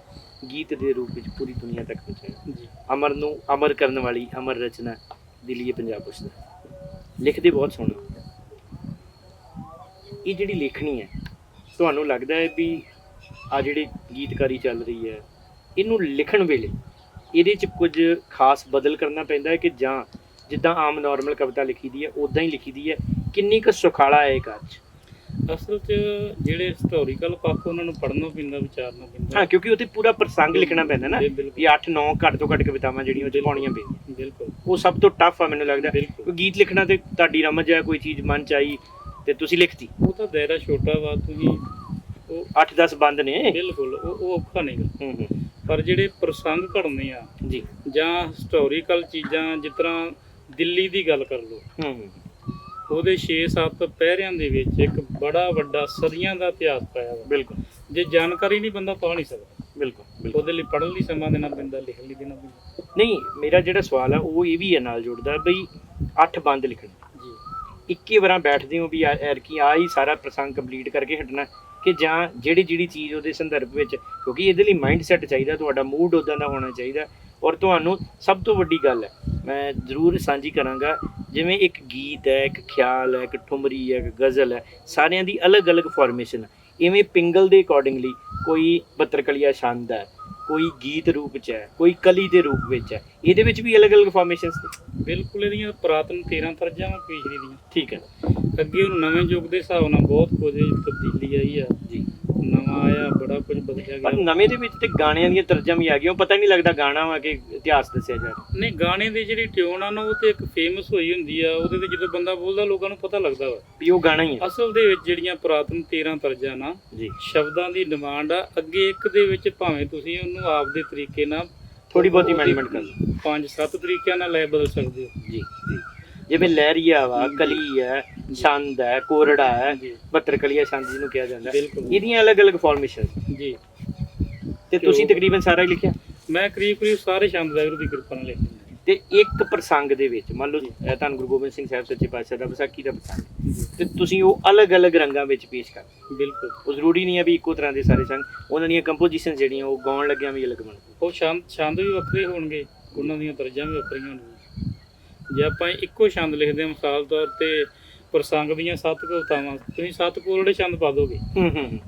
ਗੀਤ ਦੇ ਰੂਪ ਵਿੱਚ ਪੂਰੀ ਦੁਨੀਆ ਤੱਕ ਪਹੁੰਚਾਇਆ। ਅਮਰ ਨੂੰ ਅਮਰ ਕਰਨ ਵਾਲੀ ਅਮਰ ਰਚਨਾ ਦਿੱਲੀਏ ਪੰਜਾਬ ਪੁੱਛਦਾ। ਲਿਖਦੇ ਬਹੁਤ ਸੋਹਣਾ। ਇਹ ਜਿਹੜੀ ਲੇਖਣੀ ਹੈ, ਤੁਹਾਨੂੰ ਲੱਗਦਾ ਹੈ ਵੀ ਆ ਜਿਹੜੀ ਗੀਤਕਾਰੀ ਚੱਲ ਰਹੀ ਹੈ, ਇਹਨੂੰ ਲਿਖਣ ਵੇਲੇ ਇਹਦੇ 'ਚ ਕੁਝ ਖਾਸ ਬਦਲ ਕਰਨਾ ਪੈਂਦਾ ਹੈ ਕਿ ਜਾਂ ਜਿੱਦਾਂ ਆਮ ਨਾਰਮਲ ਕਵਿਤਾ ਲਿਖੀ ਦੀ ਹੈ ਉੱਦਾਂ ਹੀ ਲਿਖੀ ਦੀ ਹੈ? ਕਿੰਨੀ ਕੁ ਸੁਖਾਲਾ ਹੈ ਇਹ ਕਾਰਜ? ਅਸਲ 'ਚ ਜਿਹੜੇ ਹਿਸਟੋਰੀਕਲ ਪੱਖ ਉਹਨਾਂ ਨੂੰ ਪੜ੍ਹਨਾ ਪੈਂਦਾ, ਵਿਚਾਰਨਾ ਪੈਂਦਾ। ਹਾਂ, ਕਿਉਂਕਿ ਉੱਥੇ ਪੂਰਾ ਪ੍ਰਸੰਗ ਲਿਖਣਾ ਪੈਂਦਾ ਨਾ, ਵੀ 8-9 ਘੱਟ ਤੋਂ ਘੱਟ ਕਵਿਤਾਵਾਂ ਜਿਹੜੀਆਂ ਉਹ 'ਚ ਪਾਉਣੀਆਂ ਪੈਂਦੀਆਂ। ਬਿਲਕੁਲ, ਉਹ ਸਭ ਤੋਂ ਟਫ ਆ ਮੈਨੂੰ ਲੱਗਦਾ। ਕੋਈ ਗੀਤ ਲਿਖਣਾ ਤੇ ਤੁਹਾਡੀ ਰਮਜ ਆ, ਕੋਈ ਚੀਜ਼ ਮਨ 'ਚ ਆਈ ਤੇ ਤੁਸੀਂ ਲਿਖਤੀ, ਉਹ ਤਾਂ ਦਾਇਰਾ ਛੋਟਾ ਵਾ, ਤੁਸੀਂ ਉਹ 8-10 ਬੰਦ ਨੇ। ਬਿਲਕੁਲ, ਉਹ ਔਖਾ ਨਹੀਂ। ਪਰ ਜਿਹੜੇ ਪ੍ਰਸੰਗ ਘੜਨੇ ਆ ਜੀ, ਜਾਂ ਹਿਸਟੋਰੀਕਲ ਚੀਜ਼ਾਂ, ਜਿਸ ਤਰ੍ਹਾਂ ਦਿੱਲੀ ਦੀ ਗੱਲ ਕਰ ਲਓ, ਉਹਦੇ 6-7 ਪਹਿਰਿਆਂ ਦੇ ਵਿੱਚ ਇੱਕ ਬੜਾ ਵੱਡਾ ਸਦੀਆਂ ਦਾ ਇਤਿਹਾਸ ਪਾਇਆ ਵਾ। ਬਿਲਕੁਲ ਜੇ ਜਾਣਕਾਰੀ ਨਹੀਂ ਬੰਦਾ ਪਾ ਨਹੀਂ ਸਕਦਾ। ਬਿਲਕੁਲ ਉਹਦੇ ਲਈ ਪੜ੍ਹਨ ਲਈ ਸਮਾਂ ਦੇਣਾ ਪੈਂਦਾ, ਲਿਖਣ ਲਈ ਦੇਣਾ ਪੈਂਦਾ। ਨਹੀਂ, ਮੇਰਾ ਜਿਹੜਾ ਸਵਾਲ ਆ ਉਹ ਇਹ ਵੀ ਹੈ ਨਾਲ ਜੁੜਦਾ ਬਈ 8 ਬੰਦ ਲਿਖਣੇ ਜੀ 21 ਵਾਰਾਂ ਬੈਠਦੇ ਹੋ ਵੀ ਯਾਰ ਕੀ ਆ ਹੀ ਸਾਰਾ ਪ੍ਰਸੰਗ ਕੰਪਲੀਟ ਕਰਕੇ ਹਟਣਾ, ਕਿ ਜਾਂ ਜਿਹੜੀ ਚੀਜ਼ ਉਹਦੇ ਸੰਦਰਭ ਵਿੱਚ, ਕਿਉਂਕਿ ਇਹਦੇ ਲਈ ਮਾਈਂਡ ਸੈੱਟ ਚਾਹੀਦਾ, ਤੁਹਾਡਾ ਮੂਡ ਉੱਦਾਂ ਦਾ ਹੋਣਾ ਚਾਹੀਦਾ। ਔਰ ਤੁਹਾਨੂੰ ਸਭ ਤੋਂ ਵੱਡੀ ਗੱਲ ਹੈ, ਮੈਂ ਜ਼ਰੂਰ ਸਾਂਝੀ ਕਰਾਂਗਾ, ਜਿਵੇਂ ਇੱਕ ਗੀਤ ਹੈ, ਇੱਕ ਖਿਆਲ ਹੈ, ਇੱਕ ਠੁਮਰੀ ਹੈ, ਇੱਕ ਗਜ਼ਲ ਹੈ, ਸਾਰਿਆਂ ਦੀ ਅਲੱਗ-ਅਲੱਗ ਫਾਰਮੇਸ਼ਨ ਹੈ। ਇਵੇਂ ਪਿੰਗਲ ਦੇ ਅਕੋਰਡਿੰਗਲੀ ਕੋਈ ਬੱਤਰਕਲੀਆ ਛੰਦ ਹੈ, ਕੋਈ ਗੀਤ ਰੂਪ 'ਚ ਹੈ, ਕੋਈ ਕਲੀ ਦੇ ਰੂਪ ਵਿੱਚ ਹੈ, ਇਹਦੇ ਵਿੱਚ ਵੀ ਅਲੱਗ-ਅਲੱਗ ਫਾਰਮੇਸ਼ਨਸ ਨੇ। ਬਿਲਕੁਲ, ਇਹਦੀਆਂ ਪੁਰਾਤਨ 13 ਤਰਜਾਵਾਂ ਪਿਛਲੀ ਦੀਆਂ। ਠੀਕ ਹੈ। ਅੱਗੇ ਹੁਣ ਨਵੇਂ ਯੁੱਗ ਦੇ ਹਿਸਾਬ ਨਾਲ ਬਹੁਤ ਕੁਝ ਤਬਦੀਲੀ ਆਈ ਆ ਜੀ, ਨਵਾਂ ਆਇਆ, ਬੜਾ ਕੁਝ ਬਦਲਿਆ ਪਰ ਗਿਆ। ਨਵੇਂ ਦੇ ਵਿੱਚ ਤੇ ਗਾਣਿਆਂ ਦੀਆਂ ਤਰਜਮਾਂ ਵੀ ਆ ਗਈਆਂ, ਉਹ ਪਤਾ ਨਹੀਂ ਲੱਗਦਾ ਗਾਣਾ ਵਾ ਕਿ ਇਤਿਹਾਸ ਦੱਸਿਆ ਜਾ ਰਿਹਾ। ਨਹੀਂ, ਗਾਣੇ ਦੀ ਜਿਹੜੀ ਟਿਊਨ ਆ ਨਾ ਉਹ ਤੇ ਇੱਕ ਫੇਮਸ ਹੋਈ ਹੁੰਦੀ ਆ, ਉਹਦੇ ਤੇ ਜਦੋਂ ਬੰਦਾ ਬੋਲਦਾ ਲੋਕਾਂ ਨੂੰ ਪਤਾ ਲੱਗਦਾ ਵਾ ਵੀ ਉਹ ਗਾਣਾ ਹੀ ਹੈ। ਅਸਲ ਦੇ ਵਿੱਚ ਜਿਹੜੀਆਂ ਪੁਰਾਤਨ 13 ਤਰਜਾਂ ਨਾ ਜੀ, ਸ਼ਬਦਾਂ ਦੀ ਡਿਮਾਂਡ ਆ। ਅੱਗੇ ਇੱਕ ਦੇ ਵਿੱਚ ਭਾਵੇਂ ਤੁਸੀਂ ਉਹਨੂੰ ਆਪਦੇ ਤਰੀਕੇ ਨਾਲ ਥੋੜੀ ਬਹੁਤੀ ਅਮੈਂਡਮੈਂਟ ਕਰ ਲਓ, 5-7 ਤਰੀਕਿਆਂ ਨਾਲ ਲੈ ਬਦਲ ਸਕਦੇ ਹੋ। ਜੀ ਜੀ, ਜਿਵੇਂ ਲਹਿਰੀਆ ਵਾ, ਕਲੀ ਹੈ, ਛੰਦ ਹੈ, ਕੋਰੜਾ ਹੈ, ਜੀ ਬੱਤਰਕਲੀਆ ਛੰਦ ਜਿਹਨੂੰ ਕਿਹਾ ਜਾਂਦਾ, ਬਿਲਕੁਲ ਇਹਦੀਆਂ ਅਲੱਗ-ਅਲੱਗ ਫਾਰਮੇਸ਼ਨ। ਜੀ। ਤੇ ਤੁਸੀਂ ਤਕਰੀਬਨ ਸਾਰਾ ਹੀ ਲਿਖਿਆ? ਮੈਂ ਕਰੀਬ ਸਾਰੇ ਛੰਦ ਵਾਹਿਗੁਰੂ ਦੀ ਕਿਰਪਾ ਨਾਲ ਲਿਖਦੇ ਹਾਂ। ਤੇ ਇੱਕ ਪ੍ਰਸੰਗ ਦੇ ਵਿੱਚ ਮੰਨ ਲਓ ਧੰਨ ਗੁਰੂ ਗੋਬਿੰਦ ਸਿੰਘ ਸਾਹਿਬ ਸੱਚੇ ਪਾਤਸ਼ਾਹ ਦਾ ਵਿਸਾਖੀ ਦਾ ਪ੍ਰਸੰਗ, ਤੇ ਤੁਸੀਂ ਉਹ ਅਲੱਗ-ਅਲੱਗ ਰੰਗਾਂ ਵਿੱਚ ਪੇਸ਼ ਕਰ। ਬਿਲਕੁਲ, ਉਹ ਜ਼ਰੂਰੀ ਨਹੀਂ ਹੈ ਵੀ ਇੱਕੋ ਤਰ੍ਹਾਂ ਦੇ ਸਾਰੇ ਸੰਗ, ਉਹਨਾਂ ਦੀਆਂ ਕੰਪੋਜੀਸ਼ਨ ਜਿਹੜੀਆਂ ਉਹ ਗਾਉਣ ਲੱਗਿਆਂ ਵੀ ਅਲੱਗ ਬਣਦੀਆਂ। ਉਹ ਛੰਦ ਵੀ ਵੱਖਰੇ ਹੋਣਗੇ, ਉਹਨਾਂ ਦੀਆਂ ਤਰਜਾਂ ਵੀ ਵੱਖਰੀਆਂ ਹੋਣਗੀਆਂ। ਜੇ ਆਪਾਂ ਇੱਕੋ ਛੰਦ ਲਿਖਦੇ ਹਾਂ, ਮਿਸਾਲ ਤੌਰ ਤੇ ਪ੍ਰਸੰਗ ਦੀਆਂ 7 ਕਵਿਤਾਵਾਂ, ਤੁਸੀਂ 7 ਕੋਰੜੇ ਛੰਦ ਪਾ ਦੋਗੇ,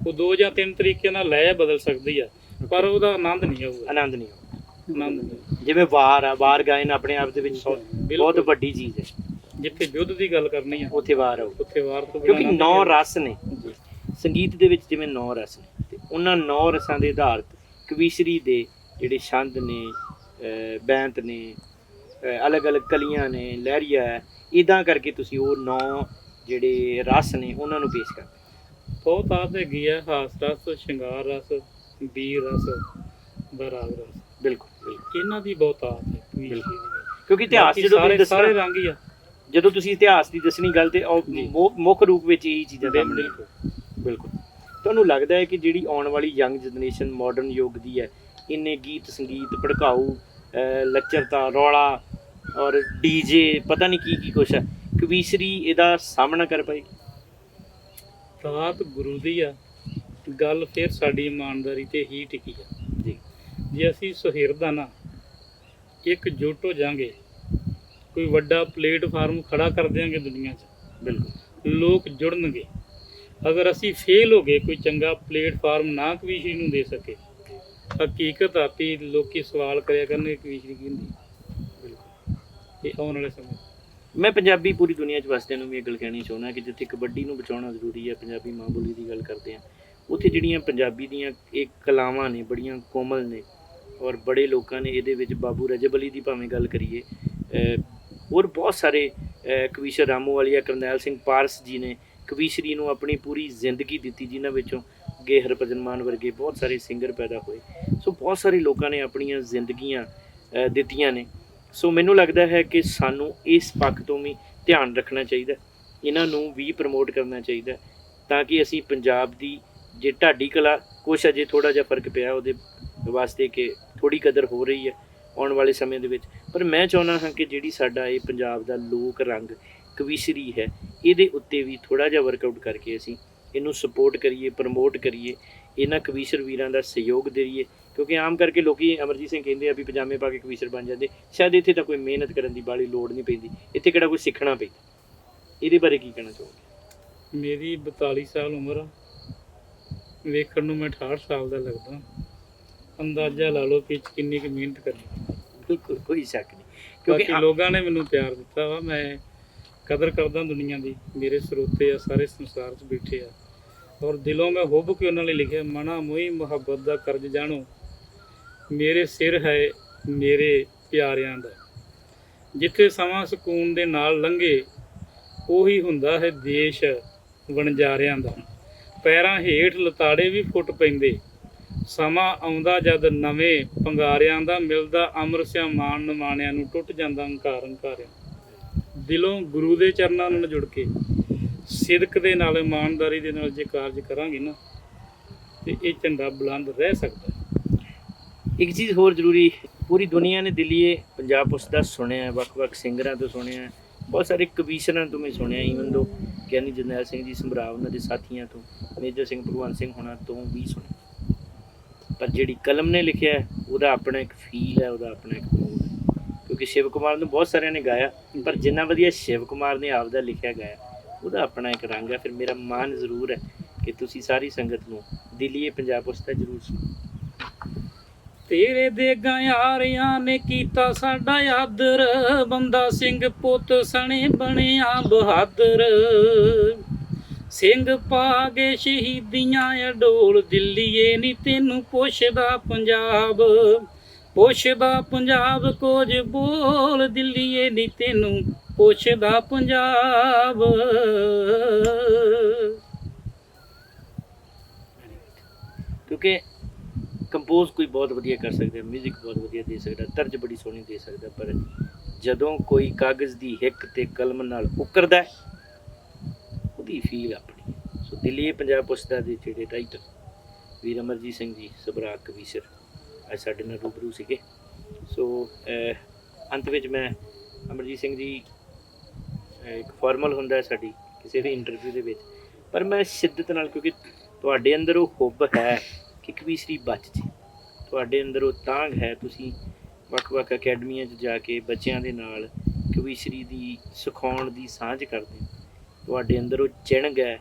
ਉਹ 2 ਜਾਂ 3 ਤਰੀਕਿਆਂ ਨਾਲ ਲੈ ਬਦਲ ਸਕਦੀ ਆ, ਪਰ ਉਹਦਾ ਆਨੰਦ ਨਹੀਂ ਆਊਗਾ। ਆਨੰਦ ਨਹੀਂ ਆਉਂਦਾ। ਆਨੰਦ ਨਹੀਂ। ਜਿਵੇਂ ਵਾਰ ਆ, ਵਾਰ ਗਾਇਨ ਆਪਣੇ ਆਪ ਦੇ ਵਿੱਚ ਬਹੁਤ ਵੱਡੀ ਚੀਜ਼ ਹੈ। ਜਿੱਥੇ ਯੁੱਧ ਦੀ ਗੱਲ ਕਰਨੀ ਆ ਉੱਥੇ ਵਾਰ ਆਊ, ਉੱਥੇ ਵਾਰ ਤੋਂ ਕਿਉਂਕਿ 9 ਰਸ ਨੇ ਜੀ। ਸੰਗੀਤ ਦੇ ਵਿੱਚ, ਜਿਵੇਂ 9 ਰਸ ਨੇ, ਤੇ ਉਹਨਾਂ 9 ਰਸਾਂ ਦੇ ਆਧਾਰਿਤ ਕਵੀਸ਼ਰੀ ਦੇ ਜਿਹੜੇ ਛੰਦ ਨੇ, ਬੈਂਤ ਨੇ, ਅਲੱਗ-ਅਲੱਗ ਕਲੀਆਂ ਨੇ, ਲਹਿਰੀਆ ਹੈ, ਇੱਦਾਂ ਕਰਕੇ ਤੁਸੀਂ ਉਹ 9 ਜਿਹੜੇ ਰਸ ਨੇ ਉਹਨਾਂ ਨੂੰ ਪੇਸ਼ ਕਰਦੇ। ਬਹੁਤ ਆਦਤ ਹੈਗੀ ਆ, ਹਾਸ ਰਸ, ਸ਼ਿੰਗਾਰ ਰਸ, ਵੀਰ ਰਸ, ਬਰਾਗ ਰਸ। ਬਿਲਕੁਲ ਬਿਲਕੁਲ, ਇਹਨਾਂ ਦੀ ਬਹੁਤ ਆਦਤ ਹੈ ਕਵੀਸ਼ਰੀ ਦੀ। ਕਿਉਂਕਿ ਇਤਿਹਾਸ ਜਦੋਂ ਤੁਸੀਂ ਸਾਰੇ ਦੱਸਣਾ, ਰੰਗ ਹੀ ਆ। ਜਦੋਂ ਤੁਸੀਂ ਇਤਿਹਾਸ ਦੀ ਦੱਸਣੀ ਗੱਲ, ਤੇ ਮੁੱਖ ਰੂਪ ਵਿੱਚ ਇਹੀ ਚੀਜ਼ਾਂ ਸਾਹਮਣੇ। ਬਿਲਕੁਲ ਬਿਲਕੁਲ। ਤੁਹਾਨੂੰ ਲੱਗਦਾ ਹੈ ਕਿ ਜਿਹੜੀ ਆਉਣ ਵਾਲੀ ਯੰਗ ਜਨਰੇਸ਼ਨ ਮਾਡਰਨ ਯੁੱਗ ਦੀ ਹੈ, ਇੰਨੇ ਗੀਤ ਸੰਗੀਤ ਭੜਕਾਊ, ਲੱਚਰਤਾ, ਰੌਲਾ ਔਰ ਡੀਜੇ, ਪਤਾ ਨਹੀਂ ਕੀ ਕੁਛ ਹੈ, ਕਵੀਸ਼ਰੀ ਇਹਦਾ ਸਾਹਮਣਾ ਕਰ ਪਾਏਗੀ? ਦਾਤ ਗੁਰੂ ਦੀ ਆ, ਗੱਲ ਫਿਰ ਸਾਡੀ ਇਮਾਨਦਾਰੀ ਤੇ ਹੀ ਟਿਕੀ ਆ ਜੀ। ਜੇ ਅਸੀਂ ਸੁਹਿਰਦ ਆ ਨਾ, ਇਕਜੁੱਟ ਹੋ ਜਾਾਂਗੇ, ਕੋਈ ਵੱਡਾ ਪਲੇਟਫਾਰਮ ਖੜਾ ਕਰ ਦਿਆਂਗੇ ਦੁਨੀਆ 'ਚ, ਬਿਲਕੁਲ ਲੋਕ ਜੁੜਨਗੇ। ਅਗਰ ਅਸੀਂ ਫੇਲ ਹੋ ਗਏ, ਕੋਈ ਚੰਗਾ ਪਲੇਟਫਾਰਮ ਨਾ ਕਵੀਸ਼ਰੀ ਨੂੰ ਦੇ ਸਕੇ, ਹਕੀਕਤ ਆਪੀ ਲੋਕੀ ਸਵਾਲ ਕਰਿਆ ਕਰਨਗੇ ਕਵੀਸ਼ਰੀ ਕੀ ਹੁੰਦੀ। ਬਿਲਕੁਲ। ਇਹ ਆਉਣ ਵਾਲੇ ਸਮੇਂ ਮੈਂ ਪੰਜਾਬੀ ਪੂਰੀ ਦੁਨੀਆ 'ਚ ਵਸਦਿਆਂ ਨੂੰ ਵੀ ਇਹ ਗੱਲ ਕਹਿਣੀ ਚਾਹੁੰਦਾ ਕਿ ਜਿੱਥੇ ਕਬੱਡੀ ਨੂੰ ਬਚਾਉਣਾ ਜ਼ਰੂਰੀ ਹੈ, ਪੰਜਾਬੀ ਮਾਂ ਬੋਲੀ ਦੀ ਗੱਲ ਕਰਦੇ ਹਾਂ, ਉੱਥੇ ਜਿਹੜੀਆਂ ਪੰਜਾਬੀ ਦੀਆਂ ਇਹ ਕਲਾਵਾਂ ਨੇ, ਬੜੀਆਂ ਕੋਮਲ ਨੇ, ਔਰ ਬੜੇ ਲੋਕਾਂ ਨੇ ਇਹਦੇ ਵਿੱਚ, ਬਾਬੂ ਰਜਬ ਅਲੀ ਦੀ ਭਾਵੇਂ ਗੱਲ ਕਰੀਏ, ਹੋਰ ਬਹੁਤ ਸਾਰੇ ਕਵੀਸ਼ਰ ਰਾਮੂਵਾਲੀਆ, ਕਰਨੈਲ ਸਿੰਘ ਪਾਰਸ ਜੀ ਨੇ ਕਵੀਸ਼ਰੀ ਨੂੰ ਆਪਣੀ ਪੂਰੀ ਜ਼ਿੰਦਗੀ ਦਿੱਤੀ, ਜਿਨ੍ਹਾਂ ਵਿੱਚੋਂ ਅੱਗੇ ਹਰਭਜਨ ਮਾਨ ਵਰਗੇ ਬਹੁਤ ਸਾਰੇ ਸਿੰਗਰ ਪੈਦਾ ਹੋਏ। ਸੋ ਬਹੁਤ ਸਾਰੇ ਲੋਕਾਂ ਨੇ ਆਪਣੀਆਂ ਜ਼ਿੰਦਗੀਆਂ ਦਿੱਤੀਆਂ ਨੇ। ਸੋ ਮੈਨੂੰ ਲੱਗਦਾ ਹੈ ਕਿ ਸਾਨੂੰ ਇਸ ਪੱਖ ਤੋਂ ਵੀ ਧਿਆਨ ਰੱਖਣਾ ਚਾਹੀਦਾ, ਇਹਨਾਂ ਨੂੰ ਵੀ ਪ੍ਰਮੋਟ ਕਰਨਾ ਚਾਹੀਦਾ, ਤਾਂ ਕਿ ਅਸੀਂ ਪੰਜਾਬ ਦੀ ਜੇ ਢਾਡੀ ਕਲਾ, ਕੁਛ ਅਜੇ ਥੋੜ੍ਹਾ ਜਿਹਾ ਫਰਕ ਪਿਆ ਉਹਦੇ ਵਾਸਤੇ, ਕਿ ਥੋੜ੍ਹੀ ਕਦਰ ਹੋ ਰਹੀ ਹੈ ਆਉਣ ਵਾਲੇ ਸਮੇਂ ਦੇ ਵਿੱਚ। ਪਰ ਮੈਂ ਚਾਹੁੰਦਾ ਹਾਂ ਕਿ ਜਿਹੜੀ ਸਾਡਾ ਇਹ ਪੰਜਾਬ ਦਾ ਲੋਕ ਰੰਗ ਕਵੀਸ਼ਰੀ ਹੈ, ਇਹਦੇ ਉੱਤੇ ਵੀ ਥੋੜ੍ਹਾ ਜਿਹਾ ਵਰਕਆਊਟ ਕਰਕੇ ਅਸੀਂ ਇਹਨੂੰ ਸਪੋਰਟ ਕਰੀਏ, ਪ੍ਰਮੋਟ ਕਰੀਏ, ਇਹਨਾਂ ਕਵੀਸ਼ਰ ਵੀਰਾਂ ਦਾ ਸਹਿਯੋਗ ਦੇਈਏ। ਕਿਉਂਕਿ ਆਮ ਕਰਕੇ ਲੋਕੀ ਅਮਰਜੀਤ ਸਿੰਘ ਕਹਿੰਦੇ ਆ ਵੀ ਪਜਾਮੇ ਪਾ ਕੇ ਕਵੀਸ਼ਰ ਬਣ ਜਾਂਦੇ, ਸ਼ਾਇਦ ਇੱਥੇ ਤਾਂ ਕੋਈ ਮਿਹਨਤ ਕਰਨ ਦੀ ਬਾਹਲੀ ਲੋੜ ਨਹੀਂ ਪੈਂਦੀ, ਇੱਥੇ ਕਿਹੜਾ ਕੋਈ ਸਿੱਖਣਾ ਪੈਂਦਾ। ਇਹਦੇ ਬਾਰੇ ਕੀ ਕਹਿਣਾ ਚਾਹੋਗੇ? ਮੇਰੀ 42 ਸਾਲ ਉਮਰ ਆ, ਵੇਖਣ ਨੂੰ ਮੈਂ 68 ਸਾਲ ਦਾ ਲੱਗਦਾ। ਅੰਦਾਜ਼ਾ ਲਾ ਲਓ ਕਿ ਕਿੰਨੀ ਕੁ ਮਿਹਨਤ ਕਰਨੀ। ਬਿਲਕੁਲ, ਕੋਈ ਸ਼ੱਕ ਨਹੀਂ, ਕਿਉਂਕਿ ਲੋਕਾਂ ਨੇ ਮੈਨੂੰ ਪਿਆਰ ਦਿੱਤਾ ਵਾ, ਮੈਂ ਕਦਰ ਕਰਦਾ ਦੁਨੀਆ ਦੀ। ਮੇਰੇ ਸਰੋਤੇ ਆ, ਸਾਰੇ ਸੰਸਾਰ 'ਚ ਬੈਠੇ ਆ, ਔਰ ਦਿਲੋਂ ਮੈਂ ਹੁੱਬ ਕੇ ਉਹਨਾਂ ਲਈ ਲਿਖਿਆ, ਮਨਾ ਮੋਹੀ ਮੁਹੱਬਤ ਦਾ ਕਰਜ਼ ਜਾਣੋ, ਮੇਰੇ ਸਿਰ ਹੈ ਮੇਰੇ ਪਿਆਰਿਆਂ ਦਾ। ਜਿੱਥੇ ਸਮਾਂ ਸਕੂਨ ਦੇ ਨਾਲ ਲੰਘੇ, ਉਹੀ ਹੁੰਦਾ ਹੈ ਦੇਸ਼ ਵਣਜਾਰਿਆਂ ਦਾ। ਪੈਰਾਂ ਹੇਠ ਲਤਾੜੇ ਵੀ ਫੁੱਟ ਪੈਂਦੇ, ਸਮਾਂ ਆਉਂਦਾ ਜਦ ਨਵੇਂ ਪੰਗਾਰਿਆਂ ਦਾ। ਮਿਲਦਾ ਅੰਮ੍ਰਿਤ ਸਿਆ ਮਾਣ ਨਿਮਾਣਿਆਂ ਨੂੰ, ਟੁੱਟ ਜਾਂਦਾ ਹੰਕਾਰ ਹੰਕਾਰਿਆਂ। ਦਿਲੋਂ ਗੁਰੂ ਦੇ ਚਰਨਾਂ ਨਾਲ ਜੁੜ ਕੇ ਸਿਦਕ ਦੇ ਨਾਲ ਇਮਾਨਦਾਰੀ ਦੇ ਨਾਲ ਜੇ ਕਾਰਜ ਕਰਾਂਗੇ ਨਾ ਤੇ ਇਹ ਝੰਡਾ ਬੁਲੰਦ ਰਹਿ ਸਕਦਾ ਹੈ। ਇੱਕ ਚੀਜ਼ ਹੋਰ ਜ਼ਰੂਰੀ, ਪੂਰੀ ਦੁਨੀਆ ਨੇ ਦਿੱਲੀਏ ਪੰਜਾਬ ਪੁਲਿਸ ਦਾ ਸੁਣਿਆ, ਵੱਖ-ਵੱਖ ਸਿੰਗਰਾਂ ਤੋਂ ਸੁਣਿਆ, ਬਹੁਤ ਸਾਰੇ ਕਵੀਸ਼ਰਾਂ ਤੋਂ ਮੈਂ ਸੁਣਿਆ, ਈਵਨ ਦੋ ਗਿਆਨੀ ਜਰਨੈਲ ਸਿੰਘ ਜੀ ਸਮਰਾਵ ਉਹਨਾਂ ਦੇ ਸਾਥੀਆਂ ਤੋਂ, ਮੇਜਰ ਸਿੰਘ ਭਗਵੰਤ ਸਿੰਘ ਹੋਣਾ ਤੋਂ ਵੀ ਸੁਣਿਆ। ਪਰ ਜਿਹੜੀ ਕਲਮ ਨੇ ਲਿਖਿਆ ਉਹਦਾ ਆਪਣਾ ਇੱਕ ਫੀਲ ਹੈ, ਉਹਦਾ ਆਪਣਾ ਇੱਕ ਮੂਡ ਹੈ। ਕਿਉਂਕਿ ਸ਼ਿਵ ਕੁਮਾਰ ਨੂੰ ਬਹੁਤ ਸਾਰਿਆਂ ਨੇ ਗਾਇਆ, ਪਰ ਜਿੰਨਾ ਵਧੀਆ ਸ਼ਿਵ ਕੁਮਾਰ ਨੇ ਆਪਦਾ ਲਿਖਿਆ ਗਾਇਆ ਉਹਦਾ ਆਪਣਾ ਇੱਕ ਰੰਗ ਹੈ। ਫਿਰ ਮੇਰਾ ਮਾਣ ਜ਼ਰੂਰ ਹੈ ਕਿ ਤੁਸੀਂ ਸਾਰੀ ਸੰਗਤ ਨੂੰ ਦਿੱਲੀਏ ਪੰਜਾਬ ਪੁਲਿਸ ਦਾ ਜ਼ਰੂਰ ਸੁਣੋ। ਤੇਰੇ ਦੇਗਾਂ ਯਾਰਿਆਂ ਨੇ ਕੀਤਾ ਸਾਡਾ ਆਦਰ, ਬੰਦਾ ਸਿੰਘ ਪੁੱਤ ਸਣੇ ਬਣਿਆ ਬਹਾਦਰ। ਸਿੰਘ ਪਾ ਗਏ ਸ਼ਹੀਦੀਆਂ ਅਡੋਲ, ਦਿੱਲੀਏ ਨੀ ਤੈਨੂੰ ਪੁੱਛਦਾ ਪੰਜਾਬ, ਪੁੱਛਦਾ ਪੰਜਾਬ ਕੁਝ ਬੋਲ, ਦਿੱਲੀਏ ਨੀ ਤੈਨੂੰ ਪੁੱਛਦਾ ਪੰਜਾਬ। ਕਿਉਂਕਿ ਕੰਪੋਜ਼ ਕੋਈ ਬਹੁਤ ਵਧੀਆ ਕਰ ਸਕਦਾ, ਮਿਊਜ਼ਿਕ ਬਹੁਤ ਵਧੀਆ ਦੇ ਸਕਦਾ, ਤਰਜ ਬੜੀ ਸੋਹਣੀ ਦੇ ਸਕਦਾ, ਪਰ ਜਦੋਂ ਕੋਈ ਕਾਗਜ਼ ਦੀ ਹਿੱਕ ਤੇ ਕਲਮ ਨਾਲ ਉਕਰਦਾ ਉਹਦੀ ਫੀਲ ਆਪਣੀ। ਸੋ ਦਿੱਲੀਏ ਪੰਜਾਬ ਪੁਲਿਸ ਦਾ ਦੇ ਜਿਹੜੇ ਰਾਈਟਰ ਵੀਰ ਅਮਰਜੀਤ ਸਿੰਘ ਜੀ ਸਭਰਾ ਕਵੀਸ਼ਰ ਅੱਜ ਸਾਡੇ ਨਾਲ ਰੂਬਰੂ ਸੀਗੇ। ਸੋ ਅੰਤ ਵਿੱਚ ਮੈਂ ਅਮਰਜੀਤ ਸਿੰਘ ਜੀ, ਇੱਕ ਫਾਰਮਲ ਹੁੰਦਾ ਸਾਡੀ ਕਿਸੇ ਵੀ ਇੰਟਰਵਿਊ ਦੇ ਵਿੱਚ, ਪਰ ਮੈਂ ਸ਼ਿੱਦਤ ਨਾਲ, ਕਿਉਂਕਿ ਤੁਹਾਡੇ ਅੰਦਰ ਉਹ ਹੁੱਬ ਹੈ ਕਿ ਕਵੀਸ਼ਰੀ ਬਚ ਜੇ, ਤੁਹਾਡੇ ਅੰਦਰ ਉਹ ਤਾਂਘ ਹੈ, ਤੁਸੀਂ ਵੱਖ-ਵੱਖ ਅਕੈਡਮੀਆਂ 'ਚ ਜਾ ਕੇ ਬੱਚਿਆਂ ਦੇ ਨਾਲ ਕਵੀਸ਼ਰੀ ਦੀ ਸਿਖਾਉਣ ਦੀ ਸਾਂਝ ਕਰਦੇ ਹੋ, ਤੁਹਾਡੇ ਅੰਦਰ ਉਹ ਚਿਣਗ ਹੈ,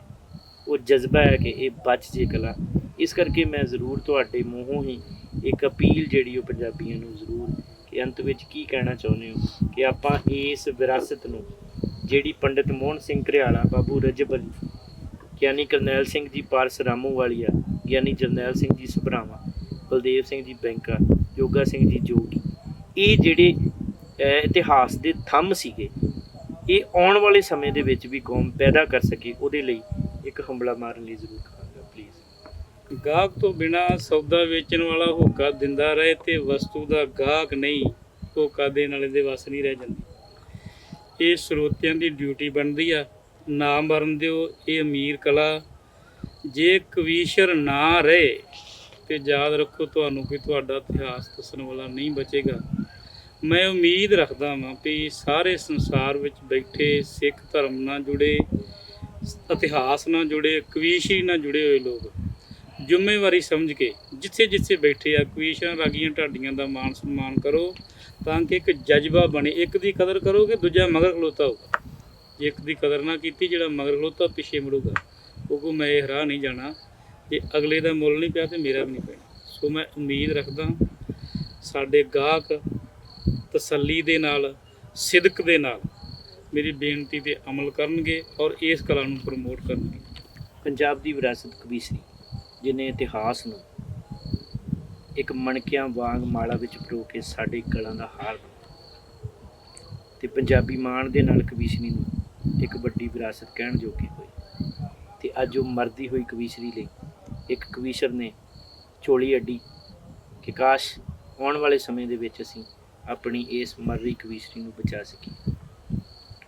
ਉਹ ਜਜ਼ਬਾ ਹੈ ਕਿ ਇਹ ਬਚ ਜੇ ਕਲਾ। ਇਸ ਕਰਕੇ ਮੈਂ ਜ਼ਰੂਰ ਤੁਹਾਡੇ ਮੂੰਹੋਂ ਹੀ ਇੱਕ ਅਪੀਲ ਜਿਹੜੀ ਉਹ ਪੰਜਾਬੀਆਂ ਨੂੰ ਜ਼ਰੂਰ, ਕਿ ਅੰਤ ਵਿੱਚ ਕੀ ਕਹਿਣਾ ਚਾਹੁੰਦੇ ਹੋ ਕਿ ਆਪਾਂ ਇਸ ਵਿਰਾਸਤ ਨੂੰ ਜਿਹੜੀ ਪੰਡਿਤ ਮੋਹਨ ਸਿੰਘ ਘਰਿਆਲਾ, ਬਾਬੂ ਰਜਬ ਅਲੀ, ਗਿਆਨੀ ਕਰਨੈਲ ਸਿੰਘ ਜੀ ਪਾਰਸ ਰਾਮੂਵਾਲੀਆ, ਗਿਆਨੀ ਜਰਨੈਲ ਸਿੰਘ ਜੀ ਸਭਰਾਵਾਂ, ਬਲਦੇਵ ਸਿੰਘ ਜੀ ਬੈਂਕਾ, ਜੋਗਾ ਸਿੰਘ ਜੀ ਜੋਗੀ, ਇਹ ਜਿਹੜੇ ਇਤਿਹਾਸ ਦੇ ਥੰਮ ਸੀਗੇ, ਇਹ ਆਉਣ ਵਾਲੇ ਸਮੇਂ ਦੇ ਵਿੱਚ ਵੀ ਕੌਮ ਪੈਦਾ ਕਰ ਸਕੇ, ਉਹਦੇ ਲਈ ਇੱਕ ਹੰਬਲਾ ਮਾਰਨ ਲਈ ਜ਼ਰੂਰ ਕਹਾਂਗਾ ਪਲੀਜ਼। ਗਾਹਕ ਤੋਂ ਬਿਨਾ ਸੌਦਾ ਵੇਚਣ ਵਾਲਾ ਹੋਕਾ ਦਿੰਦਾ ਰਹੇ ਤੇ ਵਸਤੂ ਦਾ ਗਾਹਕ ਨਹੀਂ ਹੋਕਾ ਦੇਣ ਵਾਲੇ ਦੇ ਵੱਸ ਨਹੀਂ ਰਹਿ ਜਾਂਦੀ। ਇਹ ਸਰੋਤਿਆਂ ਦੀ ਡਿਊਟੀ ਬਣਦੀ ਆ, ਨਾ ਮਰਨ ਦਿਓ ਇਹ ਅਮੀਰ ਕਲਾ। ਜੇ ਕਵੀਸ਼ਰ ਨਾ ਰਹੇ ਤੇ ਯਾਦ ਰੱਖੋ ਤੁਹਾਨੂੰ ਕਿ ਤੁਹਾਡਾ ਇਤਿਹਾਸ ਦੱਸਣ ਵਾਲਾ ਨਹੀਂ ਬਚੇਗਾ। ਮੈਂ ਉਮੀਦ ਰੱਖਦਾ ਹਾਂ ਵੀ ਸਾਰੇ ਸੰਸਾਰ ਵਿੱਚ ਬੈਠੇ ਸਿੱਖ ਧਰਮ ਨਾਲ ਜੁੜੇ, ਇਤਿਹਾਸ ਨਾਲ ਜੁੜੇ, ਕਵੀਸ਼ਰੀ ਨਾਲ ਜੁੜੇ ਹੋਏ ਲੋਕ ਜ਼ਿੰਮੇਵਾਰੀ ਸਮਝ ਕੇ ਜਿੱਥੇ ਜਿੱਥੇ ਬੈਠੇ ਆ ਕਵੀਸ਼ਰਾਂ, ਰਾਗੀਆਂ, ਢਾਡੀਆਂ ਦਾ ਮਾਣ ਸਨਮਾਨ ਕਰੋ, ਤਾਂ ਕਿ ਇੱਕ ਜਜ਼ਬਾ ਬਣੇ। ਇੱਕ ਦੀ ਕਦਰ ਕਰੋਗੇ ਦੂਜਾ ਮਗਰ ਖਲੋਤਾ ਹੋਊਗਾ, ਜੇ ਇੱਕ ਦੀ ਕਦਰ ਨਾ ਕੀਤੀ ਜਿਹੜਾ ਮਗਰ ਖਲੋਤਾ ਪਿੱਛੇ ਮੁੜੂਗਾ। ਕਿਉਂਕਿ ਮੈਂ ਇਹ ਰਾਹ ਨਹੀਂ ਜਾਣਾ, ਜੇ ਅਗਲੇ ਦਾ ਮੁੱਲ ਨਹੀਂ ਪਿਆ ਤੇ ਮੇਰਾ ਵੀ ਨਹੀਂ ਪੈਣਾ। ਸੋ ਮੈਂ ਉਮੀਦ ਰੱਖਦਾ ਸਾਡੇ ਗਾਹਕ ਤਸੱਲੀ ਦੇ ਨਾਲ, ਸਿਦਕ ਦੇ ਨਾਲ ਮੇਰੀ ਬੇਨਤੀ 'ਤੇ ਅਮਲ ਕਰਨਗੇ ਔਰ ਇਸ ਕਲਾ ਨੂੰ ਪ੍ਰਮੋਟ ਕਰਨਗੇ। ਪੰਜਾਬ ਦੀ ਵਿਰਾਸਤ ਕਵੀਸ਼ਰੀ, ਜਿਹਨੇ ਇਤਿਹਾਸ ਨੂੰ ਇੱਕ ਮਣਕਿਆਂ ਵਾਂਗ ਮਾਲਾ ਵਿੱਚ ਪਰੋ ਕੇ ਸਾਡੇ ਗਲਾਂ ਦਾ ਹਾਰ ਬਣਾਇਆ, ਅਤੇ ਪੰਜਾਬੀ ਮਾਣ ਦੇ ਨਾਲ ਕਵੀਸ਼ਰੀ ਨੂੰ ਇੱਕ ਵੱਡੀ ਵਿਰਾਸਤ ਕਹਿਣ ਜੋਗੀ ਹੋਈ। ਅਤੇ ਅੱਜ ਉਹ ਮਰਦੀ ਹੋਈ ਕਵੀਸ਼ਰੀ ਲਈ ਇੱਕ ਕਵੀਸ਼ਰ ਨੇ ਝੋਲੀ ਅੱਡੀ ਕਿ ਕਾਸ਼ ਆਉਣ ਵਾਲੇ ਸਮੇਂ ਦੇ ਵਿੱਚ ਅਸੀਂ ਆਪਣੀ ਇਸ ਮਰ ਰਹੀ ਕਵੀਸ਼ਰੀ ਨੂੰ ਬਚਾ ਸਕੀਏ।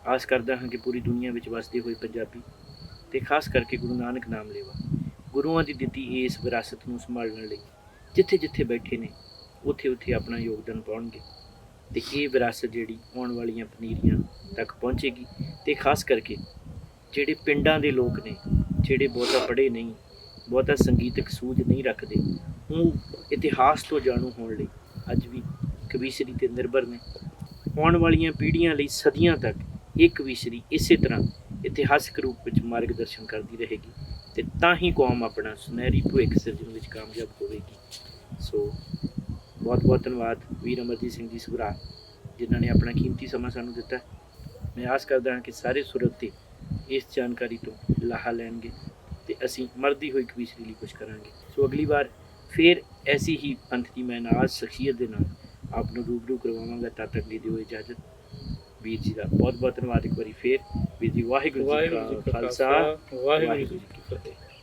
ਆਸ ਕਰਦਾ ਹਾਂ ਕਿ ਪੂਰੀ ਦੁਨੀਆ ਵਿੱਚ ਵਸਦੇ ਹੋਏ ਪੰਜਾਬੀ, ਅਤੇ ਖਾਸ ਕਰਕੇ ਗੁਰੂ ਨਾਨਕ ਨਾਮ ਲੇਵਾ ਗੁਰੂਆਂ ਦੀ ਦਿੱਤੀ ਇਸ ਵਿਰਾਸਤ ਨੂੰ ਸੰਭਾਲਣ ਲਈ ਜਿੱਥੇ ਜਿੱਥੇ ਬੈਠੇ ਨੇ ਉੱਥੇ ਉੱਥੇ ਆਪਣਾ ਯੋਗਦਾਨ ਪਾਉਣਗੇ, ਅਤੇ ਇਹ ਵਿਰਾਸਤ ਜਿਹੜੀ ਆਉਣ ਵਾਲੀਆਂ ਪਨੀਰੀਆਂ ਤੱਕ ਪਹੁੰਚੇਗੀ। ਅਤੇ ਖਾਸ ਕਰਕੇ ਜਿਹੜੇ ਪਿੰਡਾਂ ਦੇ ਲੋਕ ਨੇ, ਜਿਹੜੇ ਬਹੁਤਾ ਪੜ੍ਹੇ ਨਹੀਂ, ਬਹੁਤਾ ਸੰਗੀਤਕ ਸੂਝ ਨਹੀਂ ਰੱਖਦੇ, ਉਹ ਇਤਿਹਾਸ ਤੋਂ ਜਾਣੂ ਹੋਣ ਲਈ ਅੱਜ ਵੀ ਕਵੀਸ਼ਰੀ 'ਤੇ ਨਿਰਭਰ ਨੇ। ਆਉਣ ਵਾਲੀਆਂ ਪੀੜ੍ਹੀਆਂ ਲਈ ਸਦੀਆਂ ਤੱਕ ਇਹ ਕਵੀਸ਼ਰੀ ਇਸੇ ਤਰ੍ਹਾਂ ਇਤਿਹਾਸਕ ਰੂਪ ਵਿੱਚ ਮਾਰਗਦਰਸ਼ਨ ਕਰਦੀ ਰਹੇਗੀ, ਅਤੇ ਤਾਂ ਹੀ ਕੌਮ ਆਪਣਾ ਸੁਨਹਿਰੀ ਭਵਿੱਖ ਸਿਰਜਣ ਵਿੱਚ ਕਾਮਯਾਬ ਹੋਵੇਗੀ। ਸੋ ਬਹੁਤ ਬਹੁਤ ਧੰਨਵਾਦ ਵੀਰ ਅਮਰਜੀਤ ਸਿੰਘ ਜੀ ਸਭਰਾ, ਜਿਨ੍ਹਾਂ ਨੇ ਆਪਣਾ ਕੀਮਤੀ ਸਮਾਂ ਸਾਨੂੰ ਦਿੱਤਾ। ਮੈਂ ਆਸ ਕਰਦਾ ਹਾਂ ਕਿ ਸਾਰੇ ਸਰੋਤੇ ਇਸ ਜਾਣਕਾਰੀ ਤੋਂ ਲਾਹਾ ਲੈਣਗੇ, ਅਤੇ ਅਸੀਂ ਮਰਦੀ ਹੋਈ ਕਵੀਸ਼ਰੀ ਲਈ ਕੁਛ ਕਰਾਂਗੇ। ਸੋ ਅਗਲੀ ਵਾਰ ਫਿਰ ਐਸੀ ਹੀ ਪੰਥ ਦੀ ਮੈਂ ਨਾਜ਼ ਸ਼ਖਸੀਅਤ ਦੇ ਨਾਲ ਆਪ ਨੂੰ ਰੂਬਰੂ ਕਰਵਾਵਾਂਗਾ। ਤਦ ਤੱਕ ਲਈ ਦਿਓ ਇਜਾਜ਼ਤ। ਵੀਰ ਜੀ ਦਾ ਬਹੁਤ ਬਹੁਤ ਧੰਨਵਾਦ ਇੱਕ ਵਾਰੀ ਫਿਰ। ਵੀਰ ਜੀ ਵਾਹਿਗੁਰੂ ਜੀ ਕਾ ਖਾਲਸਾ, ਵਾਹਿਗੁਰੂ ਜੀ ਕੀ ਫਤਿਹ।